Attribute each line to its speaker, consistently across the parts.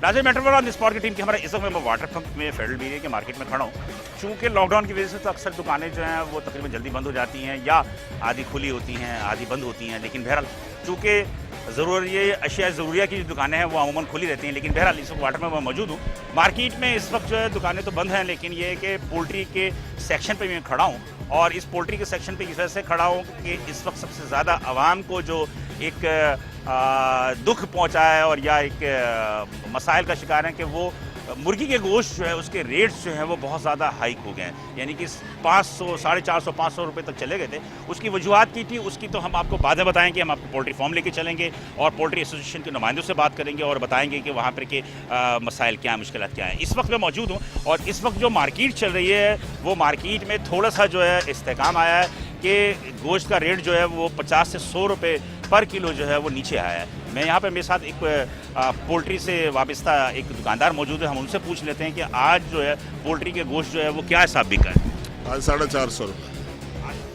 Speaker 1: राजधानी मेट्रो और स्पॉट की टीम की हमारा इस वक्त मैं वाटर पंप में फेडरल बीरिया के मार्केट में खड़ा हूँ। चूँकि लॉकडाउन की वजह से तो अक्सर दुकानें जो हैं वो तकरीबन जल्दी बंद हो जाती हैं या आधी खुली होती हैं आधी बंद होती हैं, लेकिन बहरहाल चूँकि ज़रूरी अशिया ज़रूरिया की जो दुकानें हैं वो अमूमन खुली रहती हैं। लेकिन बहरहाल इस वक्त वाटर में मैं मौजूद हूँ। मार्केट में इस वक्त जो है दुकानें तो बंद हैं, लेकिन ये है कि पोल्ट्री के सेक्शन पे मैं खड़ा हूँ और इस पोल्ट्री के सेक्शन पे इस वजह से खड़ा हूँ कि इस वक्त सबसे ज़्यादा आवाम को जो एक दुख पहुँचा है और या एक मसाइल का शिकार है कि वो मुर्गी के गोश्त जो है उसके रेट्स जो हैं वो बहुत ज़्यादा हाइक हो गए हैं, यानी कि 500, 450, 500 रुपये तक चले गए थे। उसकी वजूहत की थी, उसकी तो हम आपको बातें बताएंगे। हम आपको पोल्ट्री फार्म लेके चलेंगे और पोल्ट्री एसोसिएशन के नुमाइंदों से बात करेंगे और बताएंगे कि वहाँ पर के मसाइल क्या हैं, मुश्किलात क्या हैं। इस वक्त मैं मौजूद हूँ और इस वक्त जो मार्केट चल रही है वो मार्केट में थोड़ा सा जो है इस्तेहकाम आया है कि गोश्त का रेट जो है वो 50 से 100 रुपये पर किलो जो है वो नीचे आया है। मैं यहाँ पे मेरे साथ एक पोल्ट्री से वाबस्ता एक दुकानदार मौजूद है, हम उनसे पूछ लेते हैं कि आज जो है पोल्ट्री के गोश्त जो है वो क्या हिसाब बिका है।
Speaker 2: आज 450 रुपये।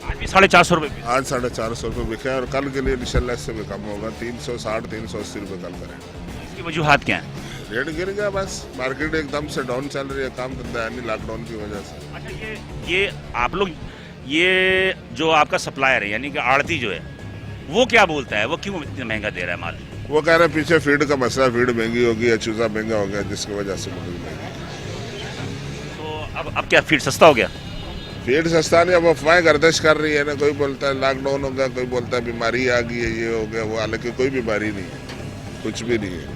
Speaker 1: आज भी 450 रुपये?
Speaker 2: आज 450 रुपये बिका है और कल के लिए इंशाल्लाह इससे भी कम होगा, 360, 380 रुपये कल करें।
Speaker 1: इसकी वजूहत क्या है?
Speaker 2: रेट गिर गया, बस मार्केट एकदम से डाउन चल रही है, काम धंधा है नहीं लॉकडाउन की वजह से।
Speaker 1: अच्छा, ये आप लोग ये जो आपका सप्लायर है यानी कि आड़ती जो है वो क्या बोलता है, वो क्यों इतना महंगा दे रहा है माल?
Speaker 2: वो कह रहे हैं पीछे फीड का मसला, फीड महंगी होगी या चूजा महंगा हो गया जिसकी वजह से मुर्गी महंगी।
Speaker 1: तो अब क्या फीड सस्ता हो गया?
Speaker 2: फीड सस्ता नहीं, अब अफवाहें गर्दिश कर रही है ना, कोई बोलता है लॉकडाउन हो गया, कोई बोलता है बीमारी आ गई है, ये हो गया वो, हालांकि कोई बीमारी नहीं है, कुछ भी नहीं है,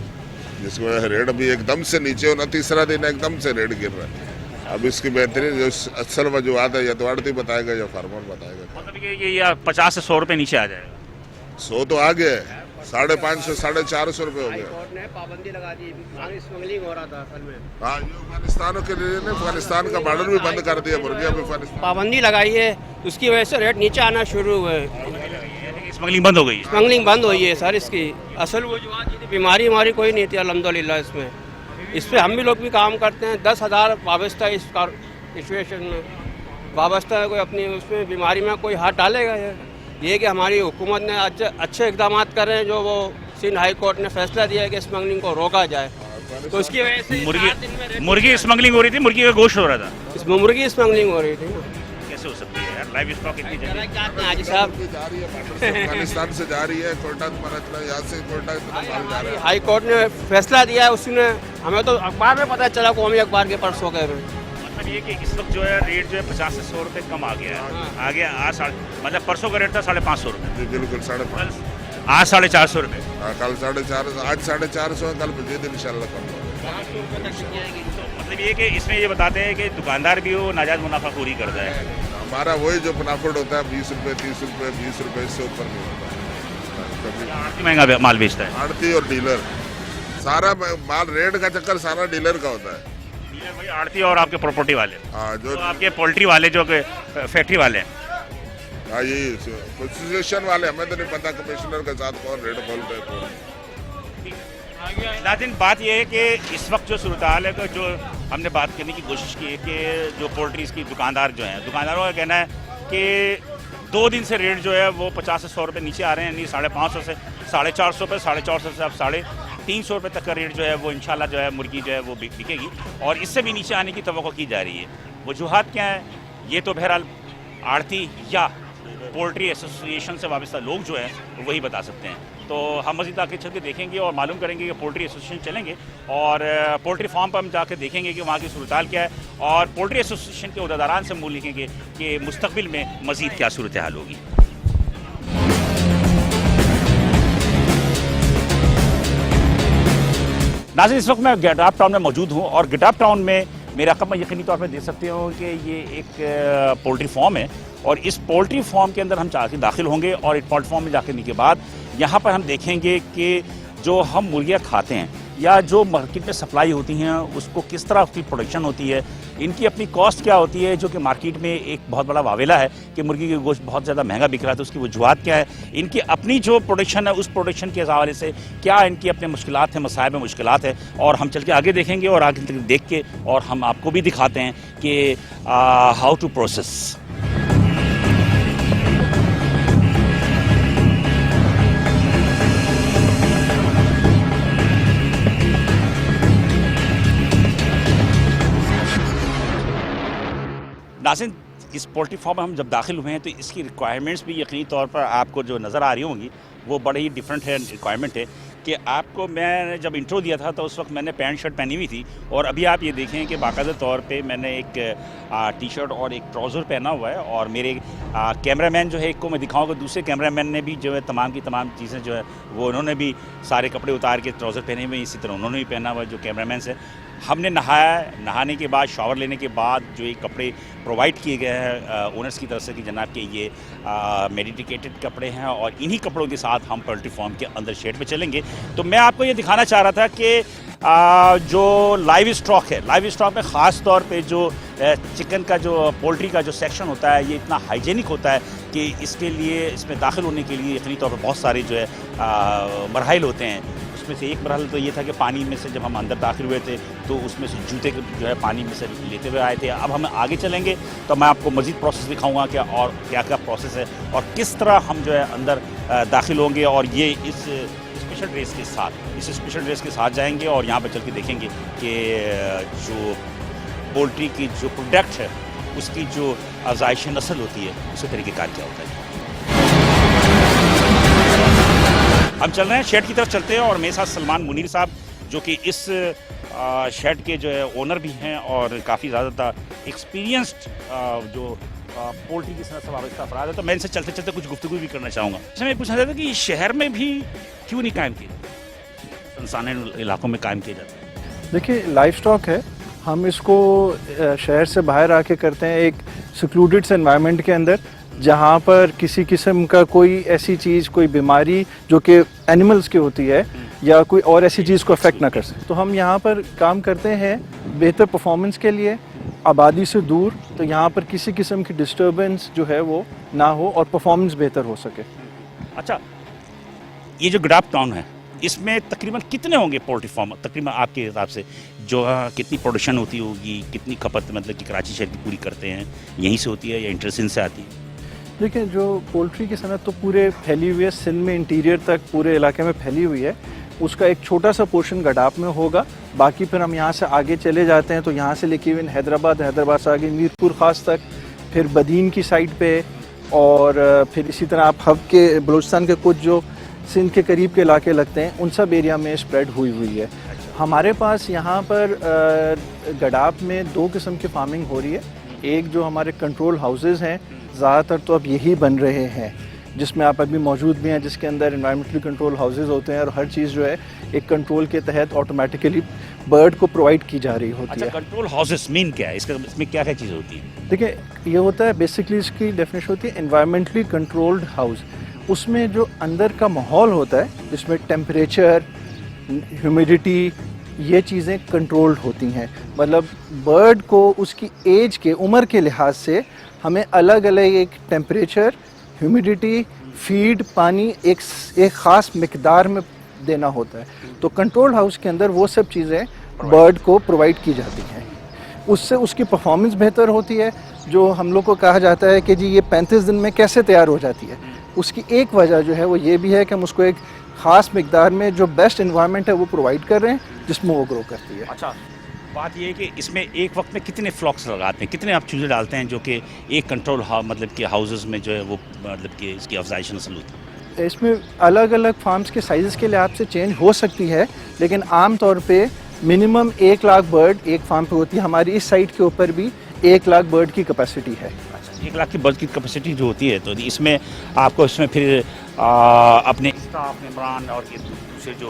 Speaker 2: जिसकी वजह से रेट अभी एकदम से नीचे होना, तीसरा दिन एकदम से रेट गिर रहा है। अब इसकी बेहतरीन जो असल वजूहत है या तो आड़ती बताएगा या फार्मर बताएगा।
Speaker 1: मतलब ये 50 से 100 रुपये नीचे आ जाएगा?
Speaker 2: 100 तो आ गया है, 550, 450 रुपये हो गया।
Speaker 3: कोर्ट ने पाबंदी लगा दी, स्मगलिंग हो रहा था असल में।
Speaker 2: हाँ, ये अफगानिस्तान के लिए ने अफगानिस्तान का बॉर्डर भी बंद कर दिया, मुर्गी अभी
Speaker 3: पाबंदी लगाई है, उसकी वजह से रेट नीचे आना शुरू हुए,
Speaker 1: स्मगलिंग बंद हो गई?
Speaker 3: स्मगलिंग बंद हुई है सर। इसकी असल वजूहत बीमारी हमारी कोई नहीं थी अल्हम्दुलिल्लाह। इस पर हम भी लोग भी काम करते हैं, 10,000 वाबस्ता इस सिचुएशन में वाबस्ता है, कोई अपनी उसमें बीमारी में कोई हाथ डालेगा। ये कि हमारी हुकूमत ने अच्छे इकदाम कर रहे हैं, जो वो सिंध हाई कोर्ट ने फैसला दिया है कि स्मगलिंग को रोका जाए, तो उसकी वजह से
Speaker 1: मुर्गी स्मगलिंग हो रही थी, मुर्गी का गोश्त हो रहा था,
Speaker 3: इसमें मुर्गी स्मगलिंग हो रही थी ना।
Speaker 1: कैसे हो सकती है यार? लाइव स्टॉक इतनी जल्दी
Speaker 3: हाजी साहब
Speaker 2: अफगानिस्तान से जा रही है, कोयटा यहाँ से कोयटा जा रहा है।
Speaker 3: हाई कोर्ट ने फैसला दिया है, उसने हमें तो अखबार में पता चला, कौमी अखबार के परसों के में।
Speaker 1: मतलब ये कि इस वक्त जो है रेट जो है 50 से 100 रुपये कम आ गया है। आगे आज मतलब परसों का रेट था 550 रुपये,
Speaker 2: बिल्कुल 550,
Speaker 1: आज 450 रुपये।
Speaker 2: कल 450, आज 450, कल मजीद इंशाल्लाह कम होगा।
Speaker 1: मतलब ये कि इसमें ये बताते हैं कि दुकानदार भी वो नाजायज़ मुनाफाखोरी करता है।
Speaker 2: हमारा वही जो प्रॉफिट होता है 20 रुपये, 30 रुपये, 20 रुपये, इससे ऊपर नहीं होता।
Speaker 1: आड़ती महंगा माल बेचता है?
Speaker 2: आड़ती और डीलर, सारा माल रेट का चक्कर सारा डीलर का होता है।
Speaker 1: डीलर भाई आड़ती और आपके प्रॉपर्टी वाले?
Speaker 2: हाँ, जो
Speaker 1: तो आपके पोल्ट्री वाले जो फैक्ट्री वाले हैं?
Speaker 2: हाँ, यही एसोसिएशन वाले, हमें तो नहीं पता कमिश्नर के साथ कौन रेट बोलते हैं।
Speaker 1: नाज़रीन, बात यह है कि इस वक्त जो सूरत हाल है, जो हमने बात करने की कोशिश की है कि जो पोल्ट्रीज़ की दुकानदार जो हैं, दुकानदारों का कहना है कि 2 दिन से रेट जो है वो 50 से 100 रुपये नीचे आ रहे हैं, यानी 550 से 450 रुपये, 450 से अब 350 रुपये तक का रेट जो है वो इंशाल्लाह जो है मुर्गी जो है वो बिकेगी और इससे भी नीचे आने की तवक्को की जा रही है। वजूहत क्या है ये तो बहरहाल आड़ती या पोल्ट्री एसोसिएशन से वाबस्ता लोग जो हैं वही बता सकते हैं। तो हम मज़ीद आगे चल के देखेंगे और मालूम करेंगे कि पोल्ट्री एसोसिएशन चलेंगे और पोल्ट्री फार्म पर हम जाकर देखेंगे कि वहाँ की सूरत हाल क्या है और पोल्ट्री एसोसिएशन के उहदेदारान से मूल लिखेंगे कि मुस्तकबिल में मज़ीद क्या सूरत हाल होगी। नाज़रीन, इस वक्त मैं गिटाफ टाउन में मौजूद हूँ और गिटाफ टाउन में मेरा कम यकीनी तौर पर देख सकते हो कि ये एक पोल्ट्री फार्म है और इस पोल्ट्री फार्म के अंदर हम जाके दाखिल होंगे और इस पोल्ट्री फार्म में जाने के बाद यहाँ पर हम देखेंगे कि जो हम मुर्गियाँ खाते हैं या जो मार्केट में सप्लाई होती हैं उसको किस तरह उसकी प्रोडक्शन होती है, इनकी अपनी कॉस्ट क्या होती है, जो कि मार्केट में एक बहुत बड़ा वावेला है कि मुर्गी का गोश्त बहुत ज़्यादा महंगा बिक रहा है। तो उसकी वजूहत क्या है, इनकी अपनी जो प्रोडक्शन है उस प्रोडक्शन के हवाले से क्या इनकी अपने मुश्किलात हैं, मसाइब में मुश्किलात है और हम चल के आगे देखेंगे और आगे देख के और हम आपको भी दिखाते हैं कि हाउ टू प्रोसेस। नाज़रीन, इस पोल्ट्री फार्म में हम जब दाखिल हुए हैं तो इसकी रिक्वायरमेंट्स भी यकीनी तौर पर आपको जो नज़र आ रही होंगी वो बड़े ही डिफरेंट है रिक्वायरमेंट है कि आपको मैंने जब इंट्रो दिया था तो उस वक्त मैंने पैंट शर्ट पहनी हुई थी और अभी आप ये देखें कि बाकायदा तौर पे मैंने एक टी शर्ट और एक ट्राउज़र पहना हुआ है और मेरे कैमरामैन जो है एक को मैं दिखाऊंगा, दूसरे कैमरामैन ने भी जो है तमाम की तमाम चीज़ें जो है वो उन्होंने भी सारे कपड़े उतार के ट्राउज़र पहने हुए, इसी तरह उन्होंने भी पहना हुआ जो कैमरामैन से। हमने नहाया, नहाने के बाद शावर लेने के बाद जो ये कपड़े प्रोवाइड किए गए हैं ओनर्स की तरफ से कि जनाब के ये मेडिकेटेड कपड़े हैं और इन्हीं कपड़ों के साथ हम पोल्ट्री फार्म के अंदर शेड पे चलेंगे। तो मैं आपको ये दिखाना चाह रहा था कि जो लाइव स्टॉक है, लाइव स्टॉक में ख़ास तौर पे जो चिकन का जो पोल्ट्री का जो सेक्शन होता है ये इतना हाइजीनिक होता है कि इसके लिए इसमें दाखिल होने के लिए यकीनी तौर पर बहुत सारे जो है मराहिल होते हैं। उसमें से एक मरहल तो ये था कि पानी में से जब हम अंदर दाखिल हुए थे तो उसमें से जूते जो है पानी में से लेते हुए आए थे। अब हम आगे चलेंगे तो मैं आपको मज़ीद प्रोसेस दिखाऊंगा क्या और क्या क्या प्रोसेस है और किस तरह हम जो है अंदर दाखिल होंगे और ये इस स्पेशल ड्रेस के साथ जाएंगे और यहाँ पर चल के देखेंगे कि जो पोल्ट्री की जो प्रोडक्ट है उसकी जो आज़ाइश नस्ल होती है उसके तरीक़ेकार क्या होता है। हम चल रहे हैं शेड की तरफ चलते हैं और मेरे साथ सलमान मुनीर साहब जो कि इस शेड के जो है ओनर भी हैं और काफ़ी ज़्यादा एक्सपीरियंस्ड जो पोल्ट्री की सनत से वाबस्ता अफराद है। तो मैं इनसे चलते चलते कुछ गुफ्तगू भी करना चाहूँगा। अच्छा, मैं पूछना चाहता था कि शहर में भी क्यों नहीं कायम किए, सुनसान इलाकों में कायम किए जाते हैं?
Speaker 4: देखिए, लाइफ स्टॉक है, हम इसको शहर से बाहर आके करते हैं एक सिक्लूडेड से एनवायरनमेंट के अंदर जहाँ पर किसी किस्म का कोई ऐसी चीज़, कोई बीमारी जो कि एनिमल्स की होती है या कोई और ऐसी चीज़ को अफेक्ट ना कर सके। तो हम यहाँ पर काम करते हैं बेहतर परफॉर्मेंस के लिए, आबादी से दूर, तो यहाँ पर किसी किस्म की डिस्टर्बेंस जो है वो ना हो और परफॉर्मेंस बेहतर हो सके।
Speaker 1: अच्छा, ये जो गडाप टाउन है इसमें तकरीबन कितने होंगे पोल्ट्री फार्म तकरीबन आपके हिसाब से, जो कितनी प्रोडक्शन होती होगी, कितनी खपत मतलब कि कराची शहर की पूरी करते हैं, यहीं से होती है या इंटरसिंध से आती है?
Speaker 4: देखिए, जो पोल्ट्री की सनत तो पूरे फैली हुई है, सिंध में इंटीरियर तक पूरे इलाके में फैली हुई है। उसका एक छोटा सा पोर्शन गडाप में होगा, बाकी फिर हम यहाँ से आगे चले जाते हैं तो यहाँ से लेके हुए हैदराबाद से आगे मीरपुर ख़ास तक, फिर बदीन की साइड पे और फिर इसी तरह आप हब के बलूचिस्तान के कुछ जो सिंध के करीब के इलाके लगते हैं उन सब एरिया में स्प्रेड हुई है। हमारे पास यहाँ पर गडाप में दो किस्म की फार्मिंग हो रही है। एक जो हमारे कंट्रोल हाउसेज़ हैं, ज़्यादातर तो अब यही बन रहे हैं जिसमें आप अभी मौजूद भी हैं, जिसके अंदर इन्वायरमेंटली कंट्रोल हाउसेज़ होते हैं और हर चीज़ जो है एक कंट्रोल के तहत ऑटोमेटिकली बर्ड को प्रोवाइड की जा रही होती है।
Speaker 1: कंट्रोल हाउसेस मीन क्या है, इसमें क्या क्या चीज़ होती है?
Speaker 4: देखिए, ये होता है बेसिकली, इसकी डेफिनेशन होती है एनवायरमेंटली कंट्रोल्ड हाउस। उसमें जो अंदर का माहौल होता है जिसमें टेम्परेचर, ह्यूमिडिटी, ये चीज़ें कंट्रोल्ड होती हैं। मतलब बर्ड को उसकी एज के, उम्र के लिहाज से हमें अलग अलग एक टेम्परेचर, ह्यूमिडिटी, फीड, पानी एक ख़ास मिकदार में देना होता है। तो कंट्रोल हाउस के अंदर वो सब चीज़ें बर्ड को प्रोवाइड की जाती हैं। उससे उसकी परफॉर्मेंस बेहतर होती है। जो हम लोग को कहा जाता है कि जी ये 35 दिन में कैसे तैयार हो जाती है, उसकी एक वजह जो है वो ये भी है कि हम उसको एक ख़ास मिकदार में जो बेस्ट इन्वायरमेंट है वो प्रोवाइड कर रहे हैं जिसमें वो ग्रो करती है।
Speaker 1: अच्छा, बात ये है कि इसमें एक वक्त में कितने फ्लॉक्स लगाते हैं, कितने आप चूजे डालते हैं जो कि एक कंट्रोल मतलब कि हाउसेस में जो है वो मतलब कि इसकी अफजाइश नस्ल होती है?
Speaker 4: इसमें अलग अलग फार्म्स के साइज़ के लिहाज से चेंज हो सकती है, लेकिन आम तौर पे मिनिमम 1 लाख बर्ड एक फार्म पे होती है। हमारी इस साइट के ऊपर भी 1 लाख बर्ड की कैपेसिटी है।
Speaker 1: अच्छा, 1 लाख की बर्ड की कैपेसिटी जो होती है, तो इसमें आपको इसमें फिर अपने स्टाफ मेंबरान और ये दूसरे जो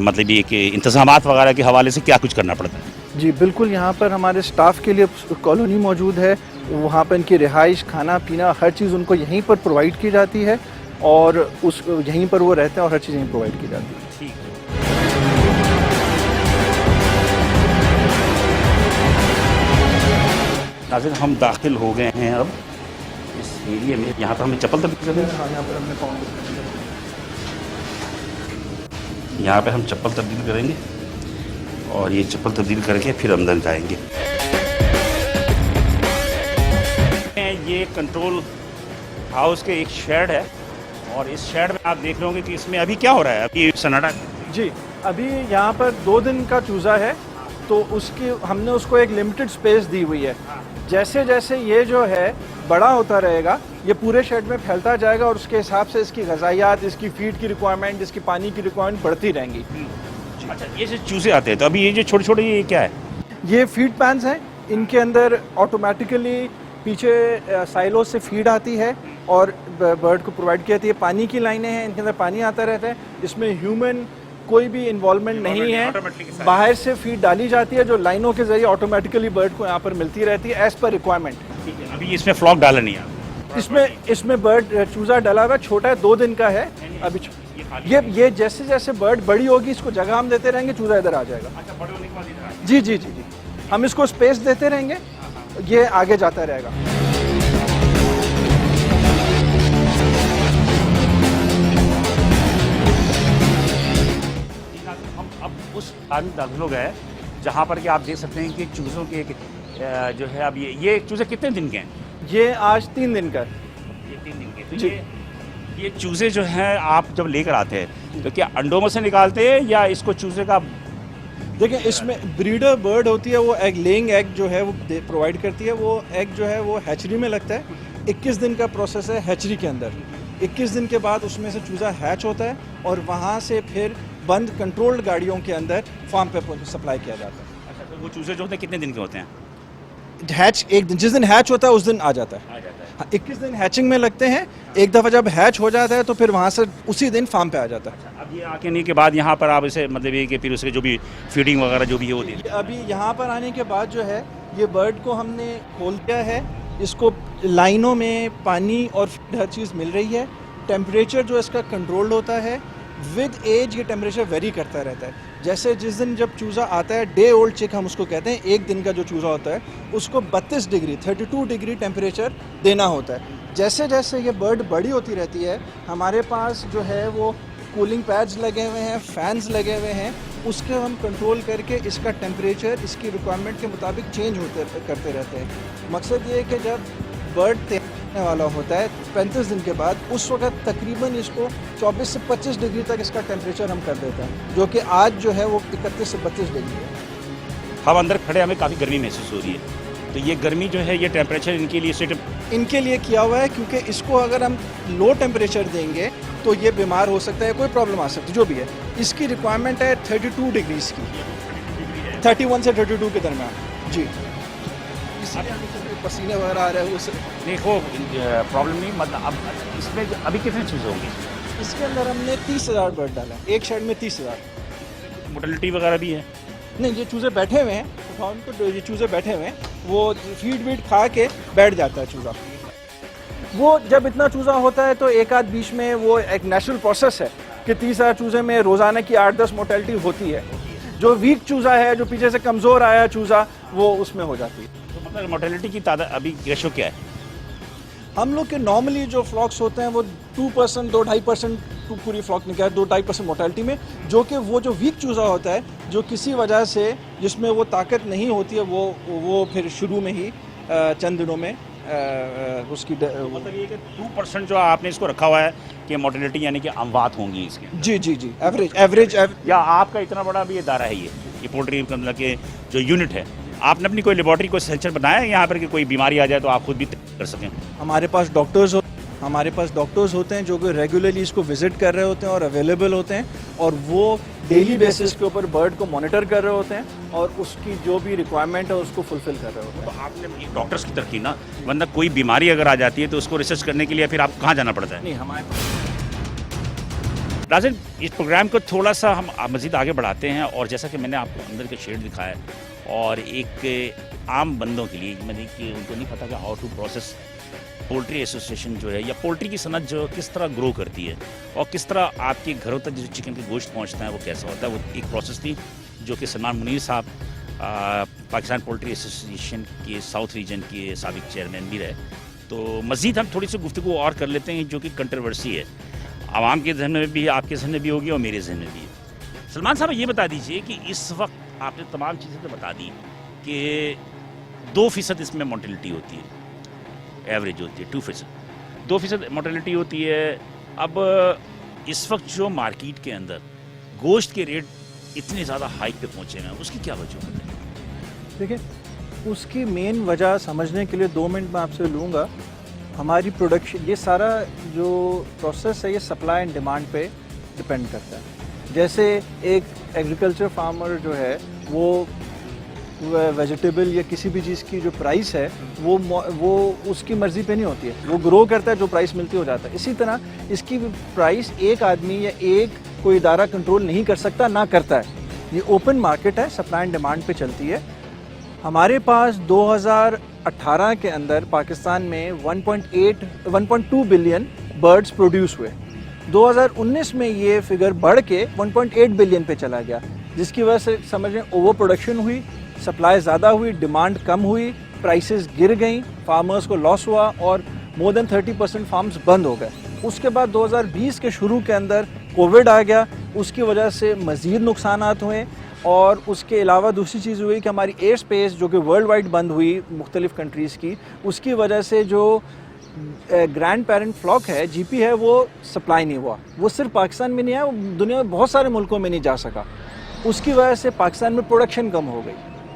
Speaker 1: मतलब ये कि इंतज़ामात वगैरह के हवाले से क्या कुछ करना पड़ता है?
Speaker 4: जी बिल्कुल, यहाँ पर हमारे स्टाफ के लिए कॉलोनी मौजूद है, वहाँ पर इनकी रिहाइश, खाना पीना, हर चीज़ उनको यहीं पर प्रोवाइड की जाती है और उस यहीं पर वो रहते हैं और हर चीज़ यहीं प्रोवाइड की जाती है।
Speaker 1: ठीक है। नाज़रीन, हम दाखिल हो गए हैं अब इस एरिया में। यहाँ पर हमें चप्पल तब्दील करनी है।
Speaker 4: हाँ, यहाँ पर हमने
Speaker 1: यहाँ पे हम चप्पल तब्दील करेंगे और ये चप्पल तब्दील करके फिर अंदर जाएंगे। ये कंट्रोल हाउस के एक शेड है और इस शेड में आप देख रहे होंगे कि इसमें अभी क्या हो रहा है। अभी सन्नाटा
Speaker 4: जी, अभी यहाँ पर 2 दिन का चूज़ा है तो हमने उसको एक लिमिटेड स्पेस दी हुई है जैसे जैसे ये जो है बड़ा होता रहेगा, ये पूरे शेड में फैलता जाएगा और उसके हिसाब से इसकी ग़ज़ाइयात, इसकी फीड की रिक्वायरमेंट, इसकी पानी की रिक्वायरमेंट बढ़ती रहेंगी।
Speaker 1: अच्छा, ये जो चूजे आते हैं तो अभी ये जो छोटे छोटे ये क्या है?
Speaker 4: ये फीड पैन्स हैं, इनके अंदर ऑटोमेटिकली पीछे साइलो से फीड आती है और बर्ड को प्रोवाइड की जाती है। पानी की लाइनें हैं, इनके अंदर पानी आता रहता है, इसमें ह्यूमन कोई भी इन्वॉल्वमेंट नहीं है। बाहर से फीड डाली जाती है जो लाइनों के जरिए ऑटोमेटिकली बर्ड को यहाँ पर मिलती रहती है एज पर रिक्वायरमेंट।
Speaker 1: अभी इसमें फ्लॉक डाला नहीं है?
Speaker 4: इसमें बर्ड चूज़ा डला हुआ है, छोटा है, 2 दिन का है अभी। ये जैसे जैसे बर्ड बड़ी होगी इसको जगह हम देते रहेंगे, चूज़ा इधर आ जाएगा।
Speaker 1: अच्छा, बड़े होने के बाद इधर आ जाएगा।
Speaker 4: जी जी जी जी, हम इसको स्पेस देते रहेंगे, ये आगे जाता रहेगा।
Speaker 1: हम अब उस स्थान में दाखिल हो गए जहाँ पर कि आप देख सकते हैं कि चूज़ों के जो है अब ये चूज़े कितने दिन के हैं?
Speaker 4: ये आज 3 दिन का है।
Speaker 1: ये 3 दिन के। तो
Speaker 4: जी।
Speaker 1: ये चूज़े जो हैं आप जब लेकर आते हैं तो क्या अंडों में से निकालते हैं या इसको चूज़े का?
Speaker 4: देखिए, इसमें ब्रीडर बर्ड होती है, वो एग लेइंग एग जो है वो प्रोवाइड करती है। वो एग जो है वो हैचरी में लगता है। 21 दिन का प्रोसेस है हैचरी के अंदर। 21 दिन के बाद उसमें से चूज़ा हैच होता है और वहाँ से फिर बंद कंट्रोल्ड गाड़ियों के अंदर फार्म पे सप्लाई किया जाता है।
Speaker 1: अच्छा, तो वो चूज़े जो होते हैं कितने दिन के होते हैं?
Speaker 4: हैच एक दिन, जिस दिन हैच होता है उस दिन आ जाता है।
Speaker 1: आ जाता है।
Speaker 4: हाँ, 21 दिन हैचिंग में लगते हैं। एक दफ़ा जब हैच हो जाता है तो फिर वहाँ से उसी दिन फार्म पे आ जाता है।
Speaker 1: अब ये आके नहीं के बाद यहाँ पर आप इसे मतलब ये कि फिर उसके जो भी फीडिंग वगैरह जो भी है वो दे दें।
Speaker 4: अभी यहाँ पर आने के बाद जो है ये बर्ड को हमने खोल दिया है, इसको लाइनों में पानी और हर चीज़ मिल रही है। टेम्परेचर जो इसका कंट्रोल्ड होता है, विद एज ये टेम्परेचर वेरी करता रहता है। जैसे जिस दिन जब चूज़ा आता है, डे ओल्ड चिक हम उसको कहते हैं, 1 दिन का जो चूज़ा होता है उसको 32 डिग्री 32 डिग्री टेम्परेचर देना होता है। जैसे जैसे ये बर्ड बड़ी होती रहती है, हमारे पास जो है वो कूलिंग पैड्स लगे हुए हैं, फैंस लगे हुए हैं, उसके हम कंट्रोल करके इसका टेम्परेचर इसकी रिक्वायरमेंट के मुताबिक चेंज करते रहते हैं। मकसद ये है कि जब बर्ड तैरने वाला होता है 35 दिन के बाद, उस वक्त तकरीबन इसको 24 से 25 डिग्री तक इसका टेम्परेचर हम कर देते हैं, जो कि आज जो है वो 31 से 32 डिग्री है।
Speaker 1: हम अंदर खड़े हमें काफ़ी गर्मी महसूस हो रही है, तो ये गर्मी जो है ये टेम्परेचर इनके लिए सेट
Speaker 4: इनके लिए किया हुआ है, क्योंकि इसको अगर हम लो टेम्परेचर देंगे तो ये बीमार हो सकता है, कोई प्रॉब्लम आ सकती है, जो भी है। इसकी रिक्वायरमेंट है 32 डिग्रीज़ की, 31 से 32 के दरमियान। जी, इसलिए पसीने वगैरह आ रहे हैं उस।
Speaker 1: देखो प्रॉब्लम नहीं, मतलब अब इसमें अभी कितने चीज़ होंगी?
Speaker 4: इसके अंदर हमने 30,000 बर्ड डाला है, एक शेड में 30,000।
Speaker 1: मोटिलिटी वगैरह भी है?
Speaker 4: नहीं, ये चूज़े बैठे हुए हैं, उठाओ उनको, ये चूज़े बैठे हुए हैं, वो फीड वीड खा के बैठ जाता है चूज़ा। वो जब इतना चूज़ा होता है तो एक आध बीच में वो एक नेचुरल प्रोसेस है कि 30,000 चूज़े में रोज़ाना की 8-10 मोर्टेलिटी होती है। जो वीक चूज़ा है, जो पीछे से कमज़ोर आया चूज़ा, वो उसमें हो जाती है।
Speaker 1: तो मतलब मोटिलिटी की तादाद अभी रेशो क्या है?
Speaker 4: हम लोग के नॉर्मली जो फ्लॉक्स होते हैं वो 2%, 2-2.5% पूरी फ्लॉक निकाल 2-2.5% मोर्टेलिटी में, जो कि वो जो वीक चूज़ा होता है, जो किसी वजह से जिसमें वो ताकत नहीं होती है, वो फिर शुरू में ही चंद दिनों में उसकी
Speaker 1: मतलब ये कि 2% जो आपने इसको रखा हुआ है कि मोर्टेलिटी यानी कि अमवात होंगी इसके।
Speaker 4: जी जी जी, एवरेज
Speaker 1: या आपका इतना बड़ा भी ये दायरा है, ये पोल्ट्री मतलब के जो यूनिट है, आपने अपनी कोई लेबॉर्ट्री कोई सेंटर बनाया है यहाँ पर कि कोई बीमारी आ जाए तो आप खुद भी कर सकें?
Speaker 4: हमारे पास डॉक्टर्स होते हैं जो कि रेगुलरली इसको विजिट कर रहे होते हैं और अवेलेबल होते हैं, और वो डेली बेसिस के ऊपर बर्ड को मॉनिटर कर रहे होते हैं और उसकी जो भी रिक्वायरमेंट है उसको फुलफिल कर रहे होते हैं।
Speaker 1: तो आपने डॉक्टर्स की तरफ की ना, वरना कोई बीमारी अगर आ जाती है तो उसको रिसर्च करने के लिए फिर आप कहाँ जाना पड़ता है?
Speaker 4: नहीं, हमारे पास
Speaker 1: नाज़रीन, इस प्रोग्राम को थोड़ा सा हम मज़ीद आगे बढ़ाते हैं, और जैसा कि मैंने आपको अंदर के शेड दिखाया है, और एक आम बंदों के लिए मैंने कि उनको नहीं पता कि how to process poultry association जो है, या पोल्ट्री की सनत जो किस तरह ग्रो करती है और किस तरह आपके घरों तक जो चिकन के गोश्त पहुंचता है वो कैसा होता है, वो एक प्रोसेस थी जो कि सलमान मुनीर साहब पाकिस्तान पोल्ट्री एसोसिएशन के साउथ रीजन के साबिक चेयरमैन भी रहे। तो मज़ीद हम थोड़ी सी गुफ्तगू और कर लेते हैं जो कि कंट्रोवर्सी है, आवाम के जहन में भी, आपके जहन में भी होगी और मेरे जहन में भी है। सलमान साहब, ये बता दीजिए कि इस वक्त आपने तमाम चीज़ें तो बता दी कि 2% इसमें मोर्टेलिटी होती है, एवरेज होती है 2% मोर्टेलिटी होती है। अब इस वक्त जो मार्केट के अंदर गोश्त के रेट इतने ज़्यादा हाइक पे पहुँचे हैं, उसकी क्या वजह है?
Speaker 4: देखिए, उसकी मेन वजह समझने के लिए 2 मिनट मैं आपसे लूँगा। हमारी प्रोडक्शन, ये सारा जो प्रोसेस है ये सप्लाई एंड डिमांड पे डिपेंड करता है। जैसे एक एग्रीकल्चर फार्मर जो है वो वेजिटेबल या किसी भी चीज़ की जो प्राइस है वो उसकी मर्ज़ी पे नहीं होती है, वो ग्रो करता है, जो प्राइस मिलती हो जाता है। इसी तरह इसकी प्राइस एक आदमी या एक कोई इदारा कंट्रोल नहीं कर सकता, ना करता है। ये ओपन मार्केट है, सप्लाई एंड डिमांड पे चलती है। हमारे पास 2018 के अंदर पाकिस्तान में 1.2 बिलियन बर्ड्स प्रोड्यूस हुए। 2019 में ये फिगर बढ़ के 1.8 बिलियन पे चला गया, जिसकी वजह से समझ लें ओवर प्रोडक्शन हुई, सप्लाई ज़्यादा हुई, डिमांड कम हुई, प्राइसेस गिर गई, फार्मर्स को लॉस हुआ और मोर देन 30% फार्म्स बंद हो गए। उसके बाद 2020 के शुरू के अंदर कोविड आ गया, उसकी वजह से मज़ीद नुकसानात हुए। और उसके अलावा दूसरी चीज़ हुई कि हमारी एयर स्पेस जो कि वर्ल्ड वाइड बंद हुई मुख्तलिफ़ कंट्रीज़ की, उसकी वजह से जो ग्रैंड पेरेंट फ्लॉक है, जीपी है, वो सप्लाई नहीं हुआ। वो सिर्फ पाकिस्तान में नहीं है, दुनिया में बहुत सारे मुल्कों में नहीं जा सका। उसकी वजह से पाकिस्तान में प्रोडक्शन कम हो गई,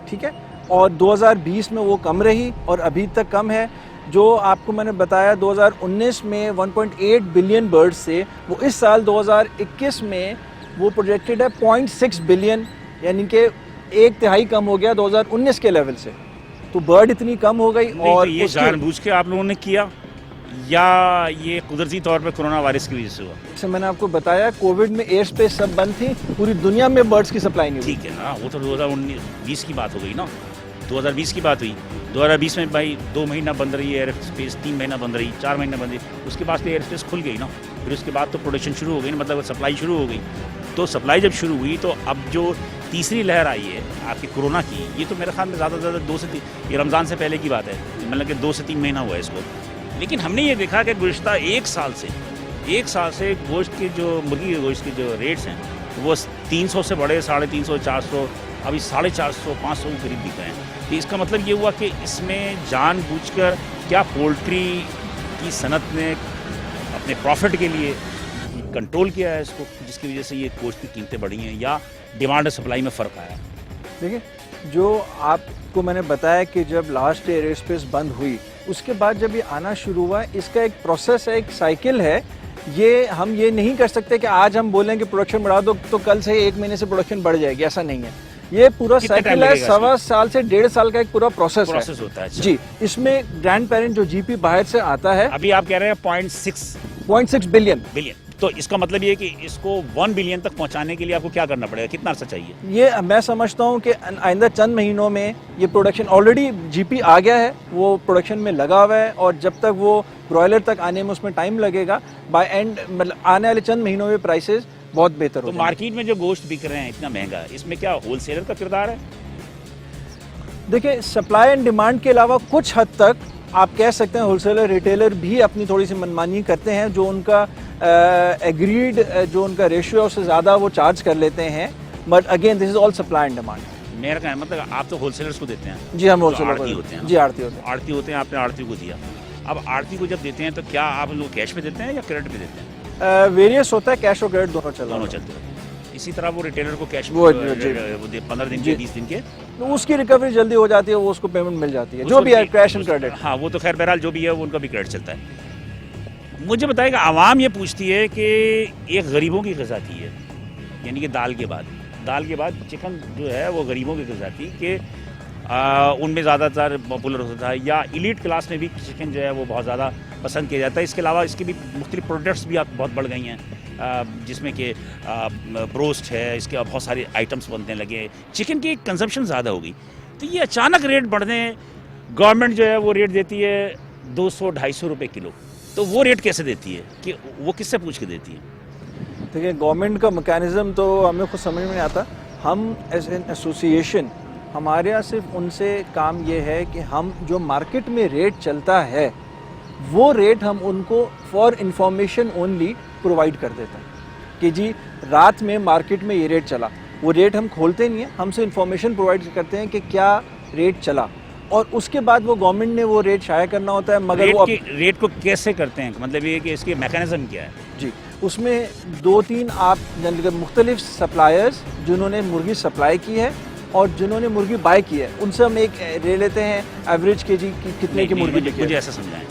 Speaker 4: ठीक है। और 2020 में वो कम रही और अभी तक कम है। जो आपको मैंने बताया 2019 में 1.8 बिलियन बर्ड्स से, वो इस साल 2021 में वो प्रोजेक्टेड है 0.6 बिलियन, यानी कि 1/3 कम हो गया 2019 के लेवल से। तो बर्ड इतनी कम हो गई। और
Speaker 1: ये जानबूझ के आप लोगों ने किया या ये कुदरती तौर पे कोरोना वायरस की वजह से हुआ?
Speaker 4: जैसे मैंने आपको बताया, कोविड में एयर स्पेस सब बंद थी, पूरी दुनिया में बर्ड्स की सप्लाई नहीं हुई।
Speaker 1: ठीक है ना, वो तो 2019-20 की बात हो गई ना, 2020 की बात हुई। 2020 में भाई 2 महीना बंद रही एयर स्पेस, 3 महीना बंद रही, 4 महीना बंद रही, उसके बाद तो एयर स्पेस खुल गई ना, फिर उसके बाद तो प्रोडक्शन शुरू हो गई ना, मतलब सप्लाई शुरू हो गई। तो सप्लाई जब शुरू हुई तो अब जो तीसरी लहर आई है आपकी कोरोना की, ये तो मेरे ख्याल में ज़्यादा से ज़्यादा 2 से 3, ये रमज़ान से पहले की बात है, मतलब कि 2 से 3 महीना हुआ है इसको। लेकिन हमने ये देखा कि गुज़िश्ता 1 साल से गोश्त के जो मुर्गी के गोश्त के जो रेट्स हैं वो 300 से बढ़े 350, 400, अभी 450, 500 के करीब बिक रहे हैं। तो इसका मतलब ये हुआ कि इसमें जानबूझकर क्या पोल्ट्री की सनत ने अपने प्रॉफिट के लिए कंट्रोल किया है इसको, जिसकी वजह से ये गोश्त की कीमतें बढ़ी हैं, या डिमांड और सप्लाई में फ़र्क आया?
Speaker 4: देखिए, जो आपको मैंने बताया कि जब लास्ट एयर स्पेस बंद हुई, उसके बाद जब ये आना शुरू हुआ, इसका एक प्रोसेस है, एक साइकिल है। ये हम ये नहीं कर सकते कि आज हम बोलें कि प्रोडक्शन बढ़ा दो तो कल से 1 महीने से प्रोडक्शन बढ़ जाएगी, ऐसा नहीं है। ये पूरा साइकिल है, 1.25 साल से 1.5 साल का एक पूरा प्रोसेस
Speaker 1: होता है।
Speaker 4: जी, इसमें ग्रैंड पेरेंट जो जीपी बाहर से आता है,
Speaker 1: अभी आप कह रहे हैं
Speaker 4: 0.6 बिलियन,
Speaker 1: तो इसका मतलब ये है कि इसको 1 बिलियन तक पहुंचाने के लिए आपको क्या करना पड़ेगा, कितना अर्सा चाहिए?
Speaker 4: ये मैं समझता हूँ कि आइंदा चंद महीनों में ये प्रोडक्शन, ऑलरेडी जीपी आ गया है, वो प्रोडक्शन में लगा हुआ है, और जब तक वो ब्रॉयलर तक आने में उसमें टाइम लगेगा। बाय एंड मतलब आने वाले चंद महीनों में प्राइसेस बहुत बेहतर हो।
Speaker 1: तो मार्केट में जो गोश्त बिक रहे हैं इतना महंगा, इसमें क्या होलसेलर का किरदार है?
Speaker 4: देखिए, सप्लाई एंड डिमांड के अलावा कुछ हद तक आप कह सकते हैं होलसेलर रिटेलर भी अपनी थोड़ी सी मनमानी करते हैं। जो उनका एग्रीड जो उनका रेशियो है उससे ज़्यादा वो चार्ज कर लेते हैं। But again this is all supply and demand.
Speaker 1: मेरा कहना मतलब आप तो होलसेलर्स को देते हैं?
Speaker 4: जी, हम होलसेलर
Speaker 1: आड़ती होते हैं।
Speaker 4: जी, आड़ती होते हैं।
Speaker 1: आड़ती होते हैं, आपने आड़ती को दिया। अब आड़ती को जब देते हैं तो क्या आप लोग कैश पे देते हैं या क्रेडिट पे देते हैं?
Speaker 4: वेरियस होता है, कैश और क्रेडिट दोनों चलते हैं।
Speaker 1: इसी तरह वो रिटेलर को कैश
Speaker 4: वो
Speaker 1: 15 दिन के, 20 दिन के,
Speaker 4: तो उसकी रिकवरी जल्दी हो जाती है, वो उसको पेमेंट मिल जाती है, जो भी है कैश एंड क्रेडिट।
Speaker 1: हाँ, वो तो खैर बहरहाल जो भी है वो उनका भी क्रेडिट चलता है। मुझे बताएगा, आवाम ये पूछती है कि एक गरीबों की ग़िज़ा थी है, यानी कि दाल के बाद चिकन जो है वो गरीबों की ग़िज़ा थी कि उनमें ज़्यादातर पॉपुलर होता था, या इलीट क्लास में भी चिकन जो है वो बहुत ज़्यादा पसंद किया जाता है। इसके अलावा इसके भी मुख्तलिफ प्रोडक्ट्स भी बहुत बढ़ गई हैं, जिसमें कि ब्रोस्ट है, इसके बहुत सारे आइटम्स बनने लगे, चिकन की कंजम्पशन ज़्यादा हो गई। तो ये अचानक रेट बढ़ने, गवर्नमेंट जो है वो रेट देती है 200-250 रुपये किलो। तो वो रेट कैसे देती है, कि वो किससे पूछ के देती है?
Speaker 4: देखिए, गवर्नमेंट का मैकेनिज़्म तो हमें खुद समझ में नहीं आता। हम एज एन एसोसिएशन, हमारे यहाँ सिर्फ उनसे काम ये है कि हम जो मार्केट में रेट चलता है वो रेट हम उनको फॉर इंफॉर्मेशन ओनली प्रोवाइड कर देते हैं कि जी रात में मार्केट में ये रेट चला। वो रेट हम खोलते नहीं हैं, हमसे इंफॉर्मेशन प्रोवाइड करते हैं कि क्या रेट चला, और उसके बाद वो गवर्नमेंट ने वो रेट शाया करना होता है। मगर वो
Speaker 1: रेट को कैसे करते हैं, मतलब ये कि इसके मैकेनिज्म क्या है?
Speaker 4: जी, उसमें 2-3 आप मुख्तलिफ सप्लायर्स जिन्होंने मुर्गी सप्लाई की है, और जिन्होंने मुर्गी बाय की है उनसे हम एक ले लेते हैं एवरेज केजी की कितने की मुर्गी बिकी
Speaker 1: मुझे
Speaker 4: है।
Speaker 1: ऐसा समझाएं,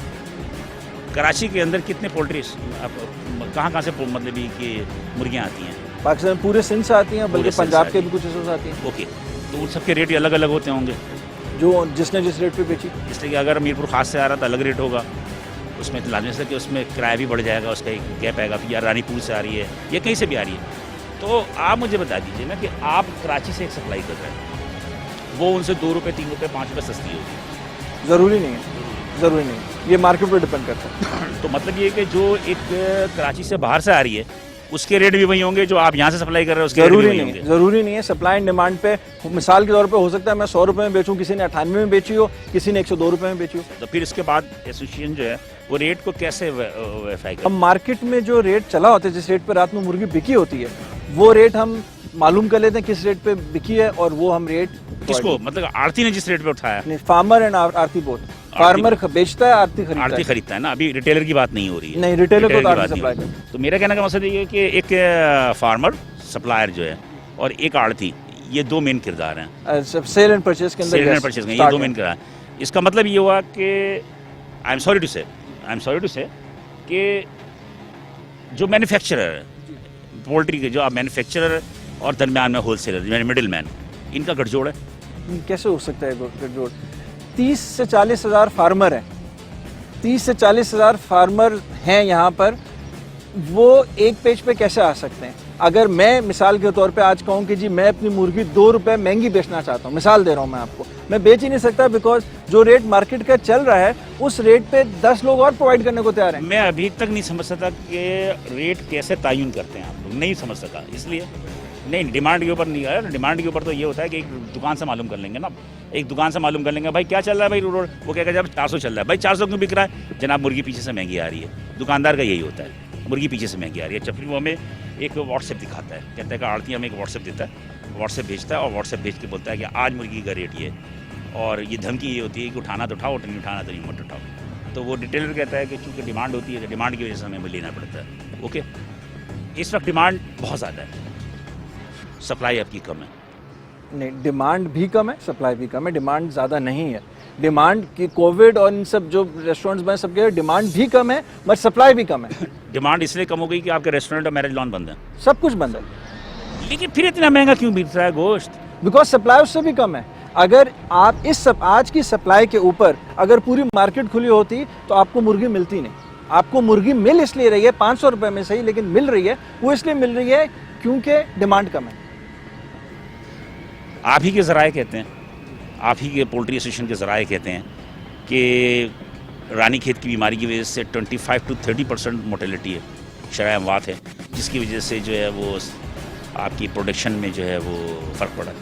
Speaker 1: कराची के अंदर कितने पोल्ट्री कहाँ से मतलब कि मुर्गियाँ आती हैं?
Speaker 4: पाकिस्तान पूरे सिंध से आती हैं, बल्कि
Speaker 1: पूरे सिंध
Speaker 4: पंजाब
Speaker 1: से
Speaker 4: के
Speaker 1: आती
Speaker 4: भी कुछ हिस्सों से आती हैं,
Speaker 1: ओके, तो उन सबके रेट अलग अलग होते होंगे,
Speaker 4: जो जिसने जिस रेट पे बेची।
Speaker 1: इसलिए कि अगर मीरपुर खास से आ रहा तो अलग रेट होगा, उसमें तो लाजमी से कि उसमें किराया भी बढ़ जाएगा, उसका एक गैप आएगा, फिर यार रानीपुर से आ रही है या कहीं से भी आ रही है। तो आप मुझे बता दीजिए ना कि आप कराची से एक सप्लाई कर रहे हैं, वो उनसे 2 रुपये 3 रुपये 5 रुपये सस्ती होगी।
Speaker 4: ज़रूरी नहीं है, ज़रूरी नहीं है, ये मार्केट पर डिपेंड करता है।
Speaker 1: तो मतलब ये कि जो एक कराची से बाहर से आ रही है उसके रेट भी वही होंगे जो आप यहाँ से सप्लाई कर रहे हैं, उसके रेट भी
Speaker 4: जरूरी
Speaker 1: वही
Speaker 4: नहीं
Speaker 1: होंगे।
Speaker 4: है, जरूरी नहीं है। सप्लाई एंड डिमांड पे मिसाल के तौर पे हो सकता है मैं 100 रुपये में बेचूं, किसी ने 98 में बेची हो, किसी ने 102 रुपये में बेची हो।
Speaker 1: तो फिर इसके बाद एसोसिएशन जो है वो रेट को कैसे वेरीफाई
Speaker 4: अब
Speaker 1: करे?
Speaker 4: मार्केट में जो रेट चला होता है, जिस रेट पे रात में मुर्गी बिकी होती है, वो रेट हम मालूम कर लेते हैं किस रेट पे बिकी है, और वो हम रेट
Speaker 1: किसको, मतलब आड़ती ने जिस रेट पे उठाया,
Speaker 4: farmer and Aarti both, farmer बेचता है, आरती खरीदता
Speaker 1: आड़ती
Speaker 4: है।
Speaker 1: खरीदता है ना, अभी रिटेलर की बात नहीं हो रही है।
Speaker 4: नहीं, रिटेलर को तो
Speaker 1: की
Speaker 4: आड़ती
Speaker 1: बात नहीं
Speaker 4: सप्लाई
Speaker 1: हो रही। तो मेरा कहने का मकसद ये है कि एक फार्मर सप्लायर जो है और एक आड़ती, ये 2 मेन किरदार हैं
Speaker 4: सेल एंड परचेज के अंदर।
Speaker 1: सेल एंड परचेज में, ये 2 मेन किरदार हैं। इसका मतलब ये हुआ कि आई एम सॉरी टू से कि जो मैन्युफैक्चरर है पोल्ट्री के, जो आप मैन्युफैक्चरर और दरमियान में होलसेलर मिडिल मैन, इनका गठजोड़ है।
Speaker 4: कैसे हो सकता है गठजोड़? 30 से 40 हज़ार फार्मर हैं, 30 से 40 हज़ार फार्मर हैं यहाँ पर, वो एक पेज पे कैसे आ सकते हैं? अगर मैं मिसाल के तौर पे आज कहूँ कि जी मैं अपनी मुर्गी 2 रुपये महंगी बेचना चाहता हूँ, मिसाल दे रहा हूँ मैं आपको, मैं बेच ही नहीं सकता, बिकॉज जो रेट मार्केट का चल रहा है उस रेट पे 10 लोग और प्रोवाइड करने को तैयार हैं।
Speaker 1: मैं अभी तक नहीं समझ सका कि रेट कैसे तयन करते हैं आप लोग, नहीं समझ सका, इसलिए नहीं, डिमांड के ऊपर नहीं आया। डिमांड के ऊपर तो ये होता है कि एक दुकान से मालूम कर लेंगे ना, एक दुकान से मालूम कर लेंगे भाई क्या चल रहा है भाई रोड, वो कहेगा जब 400 चल रहा है, भाई 400 क्यों बिक रहा है जनाब, मुर्गी पीछे से महंगी आ रही है। दुकानदार का यही होता है, मुर्गी पीछे से महंगी आ रही है। जब फिर वो हमें एक व्हाट्सएप दिखाता है, कहता है कि आड़ती हमें एक व्हाट्सएप देता है, व्हाट्सएप भेजता है और व्हाट्सएप भेज के बोलता है कि आज मुर्गी का रेट ये, और ये धमकी ये होती है कि उठाना तो उठाओ, नहीं उठाना तो नहीं मत उठाओ। तो वो डिटेलर कहता है कि चूँकि डिमांड होती है तो डिमांड की वजह से हमें लेना पड़ता है। ओके, इस वक्त डिमांड बहुत ज़्यादा है, सप्लाई आपकी कम है।
Speaker 4: नहीं, डिमांड भी कम है, सप्लाई भी कम है, डिमांड ज़्यादा नहीं है। डिमांड की कोविड और इन सब जो रेस्टोरेंट्स बने सबके डिमांड भी कम है, बट सप्लाई भी कम है।
Speaker 1: डिमांड इसलिए कम हो गई कि आपके रेस्टोरेंट और मैरिज लॉन बंद हैं,
Speaker 4: सब कुछ बंद है,
Speaker 1: लेकिन फिर इतना महंगा क्यों बिक रहा है गोश्त?
Speaker 4: बिकॉज सप्लाई उससे भी कम है। अगर आप आज की सप्लाई के ऊपर अगर पूरी मार्केट खुली होती तो आपको मुर्गी मिलती नहीं। आपको मुर्गी मिल इसलिए रही है 500 रुपये में सही, लेकिन मिल रही है वो इसलिए मिल रही है क्योंकि डिमांड कम है।
Speaker 1: आप ही के ज़राए कहते हैं, आप ही के पोल्ट्री एसोसिएशन के ज़राए कहते हैं कि रानीखेत की बीमारी की वजह से 25 to 30% मोर्टेलिटी है, शरह अमवात है, जिसकी वजह से जो है वो आपकी प्रोडक्शन में जो है वो फ़र्क पड़ा।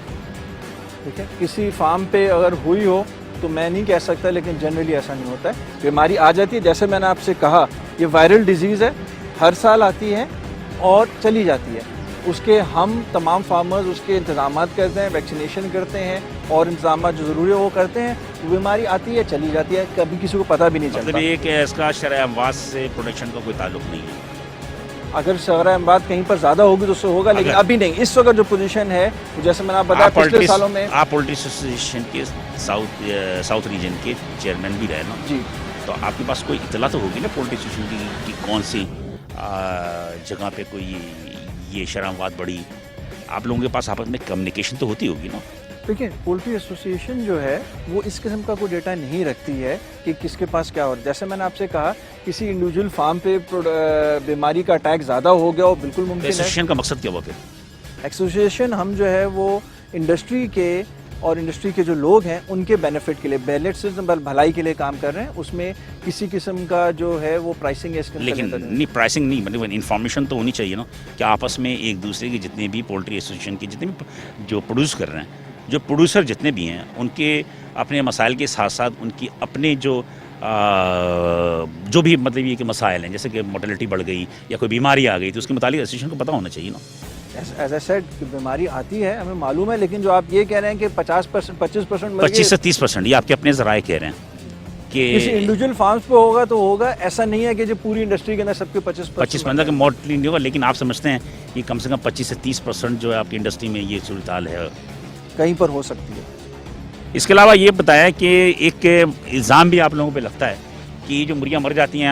Speaker 4: ठीक है, किसी फार्म पे अगर हुई हो तो मैं नहीं कह सकता, लेकिन जनरली ऐसा नहीं होता है। बीमारी आ जाती है, जैसे मैंने आपसे कहा, ये वायरल डिजीज़ है, हर साल आती है और चली जाती है। उसके हम तमाम फार्मर्स उसके इंतजाम करते हैं, वैक्सीनेशन करते हैं और इंतजाम जो ज़रूरी है वो करते हैं। वो बीमारी आती है, चली जाती है, कभी किसी को पता भी नहीं
Speaker 1: मतलब
Speaker 4: चलता।
Speaker 1: ये कि इसका शरह अमवात से प्रोडक्शन का कोई ताल्लुक नहीं है।
Speaker 4: अगर शरह अमवात कहीं पर ज़्यादा होगी तो उससे होगा, लेकिन अभी नहीं। इस वक्त जो पोजीशन है, जैसे मैंने आपको बताया, पिछले सालों में
Speaker 1: आप पोल्ट्री एसोसिएशन के साउथ रीजन के चेयरमैन भी रहे ना
Speaker 4: जी,
Speaker 1: तो आपके पास कोई इतला तो होगी ना पोल्ट्री एसोसिएशन की कौन सी जगह पे कोई ये शरामवाद बढ़ी, आप लोगों के पास आपस में कम्युनिकेशन तो होती होगी ना?
Speaker 4: देखिए, पोल्ट्री एसोसिएशन जो है वो इस किस्म का कोई डेटा नहीं रखती है कि किसके पास क्या हो रहा है। जैसे मैंने आपसे कहा, किसी इंडिविजुअल फार्म पे बीमारी का अटैक ज़्यादा हो गया, वो बिल्कुल मुमकिन है।
Speaker 1: एसोसिएशन का मकसद क्या हुआ फिर?
Speaker 4: एसोसिएशन हम जो है वो इंडस्ट्री के और इंडस्ट्री के जो लोग हैं उनके बेनिफिट के लिए, बैलेट से भलाई के लिए काम कर रहे हैं। उसमें किसी किस्म का जो है वो प्राइसिंग है इसके अंदर
Speaker 1: लेकिन नहीं, प्राइसिंग नहीं, मतलब इन्फॉर्मेशन तो होनी चाहिए ना कि आपस में एक दूसरे के जितने भी पोल्ट्री एसोसिएशन के जितने भी जो प्रोड्यूस कर रहे हैं, जो प्रोड्यूसर जितने भी हैं, उनके अपने मसाइल के साथ साथ उनकी अपने जो भी मतलब ये कि मसाइल हैं, जैसे कि मोर्टेलिटी बढ़ गई या कोई बीमारी आ गई, तो उसके मुताबिक एसोसिएशन को पता होना चाहिए ना।
Speaker 4: एज आई सेड, बीमारी आती है, हमें मालूम है, लेकिन जो आप ये कह रहे हैं कि 50% 25%
Speaker 1: 25 से 30%, ये आपके अपने ज़राए कह रहे हैं कि
Speaker 4: किसी इंडिविजुअल फार्म्स पे होगा तो होगा। ऐसा नहीं है कि जो पूरी इंडस्ट्री के अंदर सबके
Speaker 1: 25% का मोर्टली नहीं होगा, लेकिन आप समझते हैं कि कम से कम 25 से 30% जो है आपकी इंडस्ट्री में ये सूरत हाल है।
Speaker 4: कहीं पर हो सकती है।
Speaker 1: इसके अलावा ये बताया कि एक इल्ज़ाम भी आप लोगों पे लगता है कि जो मुर्गियाँ मर जाती हैं,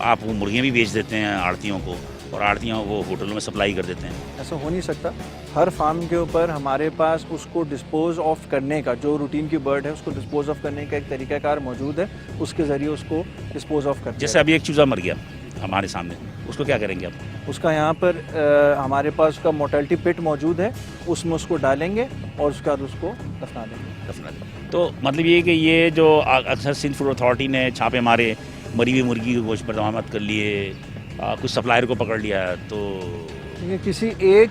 Speaker 1: आप वो मुर्गियाँ भी बेच देते हैं आड़तियों को, और आड़तियाँ वो होटलों में सप्लाई कर देते हैं।
Speaker 4: ऐसा हो नहीं सकता। हर फार्म के ऊपर हमारे पास उसको डिस्पोज ऑफ करने का, जो रूटीन की बर्ड है उसको डिस्पोज ऑफ करने का एक तरीकाकार मौजूद है, उसके ज़रिए उसको डिस्पोज ऑफ करते हैं।
Speaker 1: जैसे अभी एक चूज़ा मर गया हमारे सामने, उसको क्या करेंगे आप?
Speaker 4: उसका यहाँ पर हमारे पास उसका मोर्टेलिटी पिट मौजूद है, उसमें उसको डालेंगे और उसके बाद उसको दफना देंगे।
Speaker 1: तो मतलब ये कि ये जो अक्सर सिंध फूड अथॉरिटी ने छापे मारे, मरी हुई मुर्गी के गोश्त पर जमानत कर लिए, कुछ सप्लायर को पकड़ लिया, तो
Speaker 4: ये किसी एक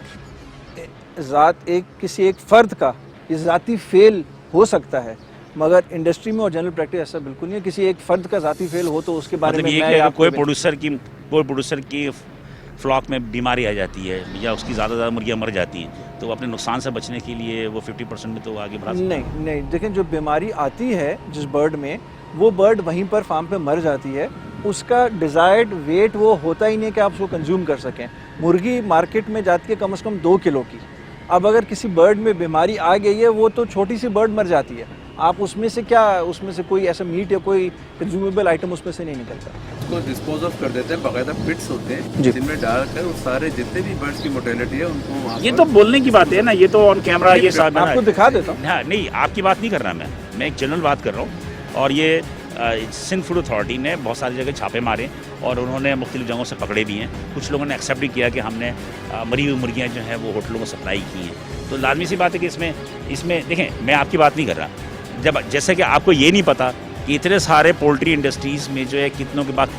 Speaker 4: फ़र्द का ये ज़ाती फेल हो सकता है, मगर इंडस्ट्री में और जनरल प्रैक्टिस ऐसा बिल्कुल नहीं है। किसी एक फ़र्द का ज़ाती फेल हो तो उसके बारे
Speaker 1: मतलब
Speaker 4: में
Speaker 1: ये कि कोई प्रोड्यूसर की फ्लॉक में बीमारी आ जाती है या उसकी ज़्यादा मुर्गियाँ मर जाती हैं, तो अपने नुकसान से बचने के लिए वो 50% में तो आगे बढ़ा सकते हैं।
Speaker 4: नहीं, देखें, जो बीमारी आती है जिस बर्ड में, वो बर्ड वहीं पर फार्म पे मर जाती है, उसका डिज़ायर्ड वेट वो होता ही नहीं कि आप उसको कंज्यूम कर सकें। मुर्गी मार्केट में जाती है कम से कम 2 किलो की। अब अगर किसी बर्ड में बीमारी आ गई है, वो तो छोटी सी बर्ड मर जाती है, आप उसमें से कोई ऐसा मीट या कोई कंज्यूमेबल आइटम उसमें से नहीं निकलता।
Speaker 5: उसको डिस्पोज ऑफ कर देते हैं, बाकायदा पिट्स होते हैं जिनमें डालकर वो सारे जितने भी बर्ड्स की मोर्टेलिटी है उनको वहाँ
Speaker 1: ये तो बोलने की बात है ना, ये तो ऑन कैमरा ये साहब
Speaker 4: आपको दिखा देता हूँ।
Speaker 1: हाँ, नहीं, आपकी बात नहीं कर रहा मैं एक जनरल बात कर रहा हूँ। और ये सिंध फूड अथॉरिटी ने बहुत सारी जगह छापे मारे और उन्होंने मुख्तलिफ जगहों से पकड़े भी हैं। कुछ लोगों ने एक्सेप्ट भी किया कि हमने मरी हुई मुर्गियाँ जो हैं वो होटलों को सप्लाई की हैं। तो लाजमी सी बात है कि इसमें देखें, मैं आपकी बात नहीं कर रहा, जब जैसे कि आपको ये नहीं पता कि इतने सारे पोल्ट्री इंडस्ट्रीज़ में जो है कितनों के बाद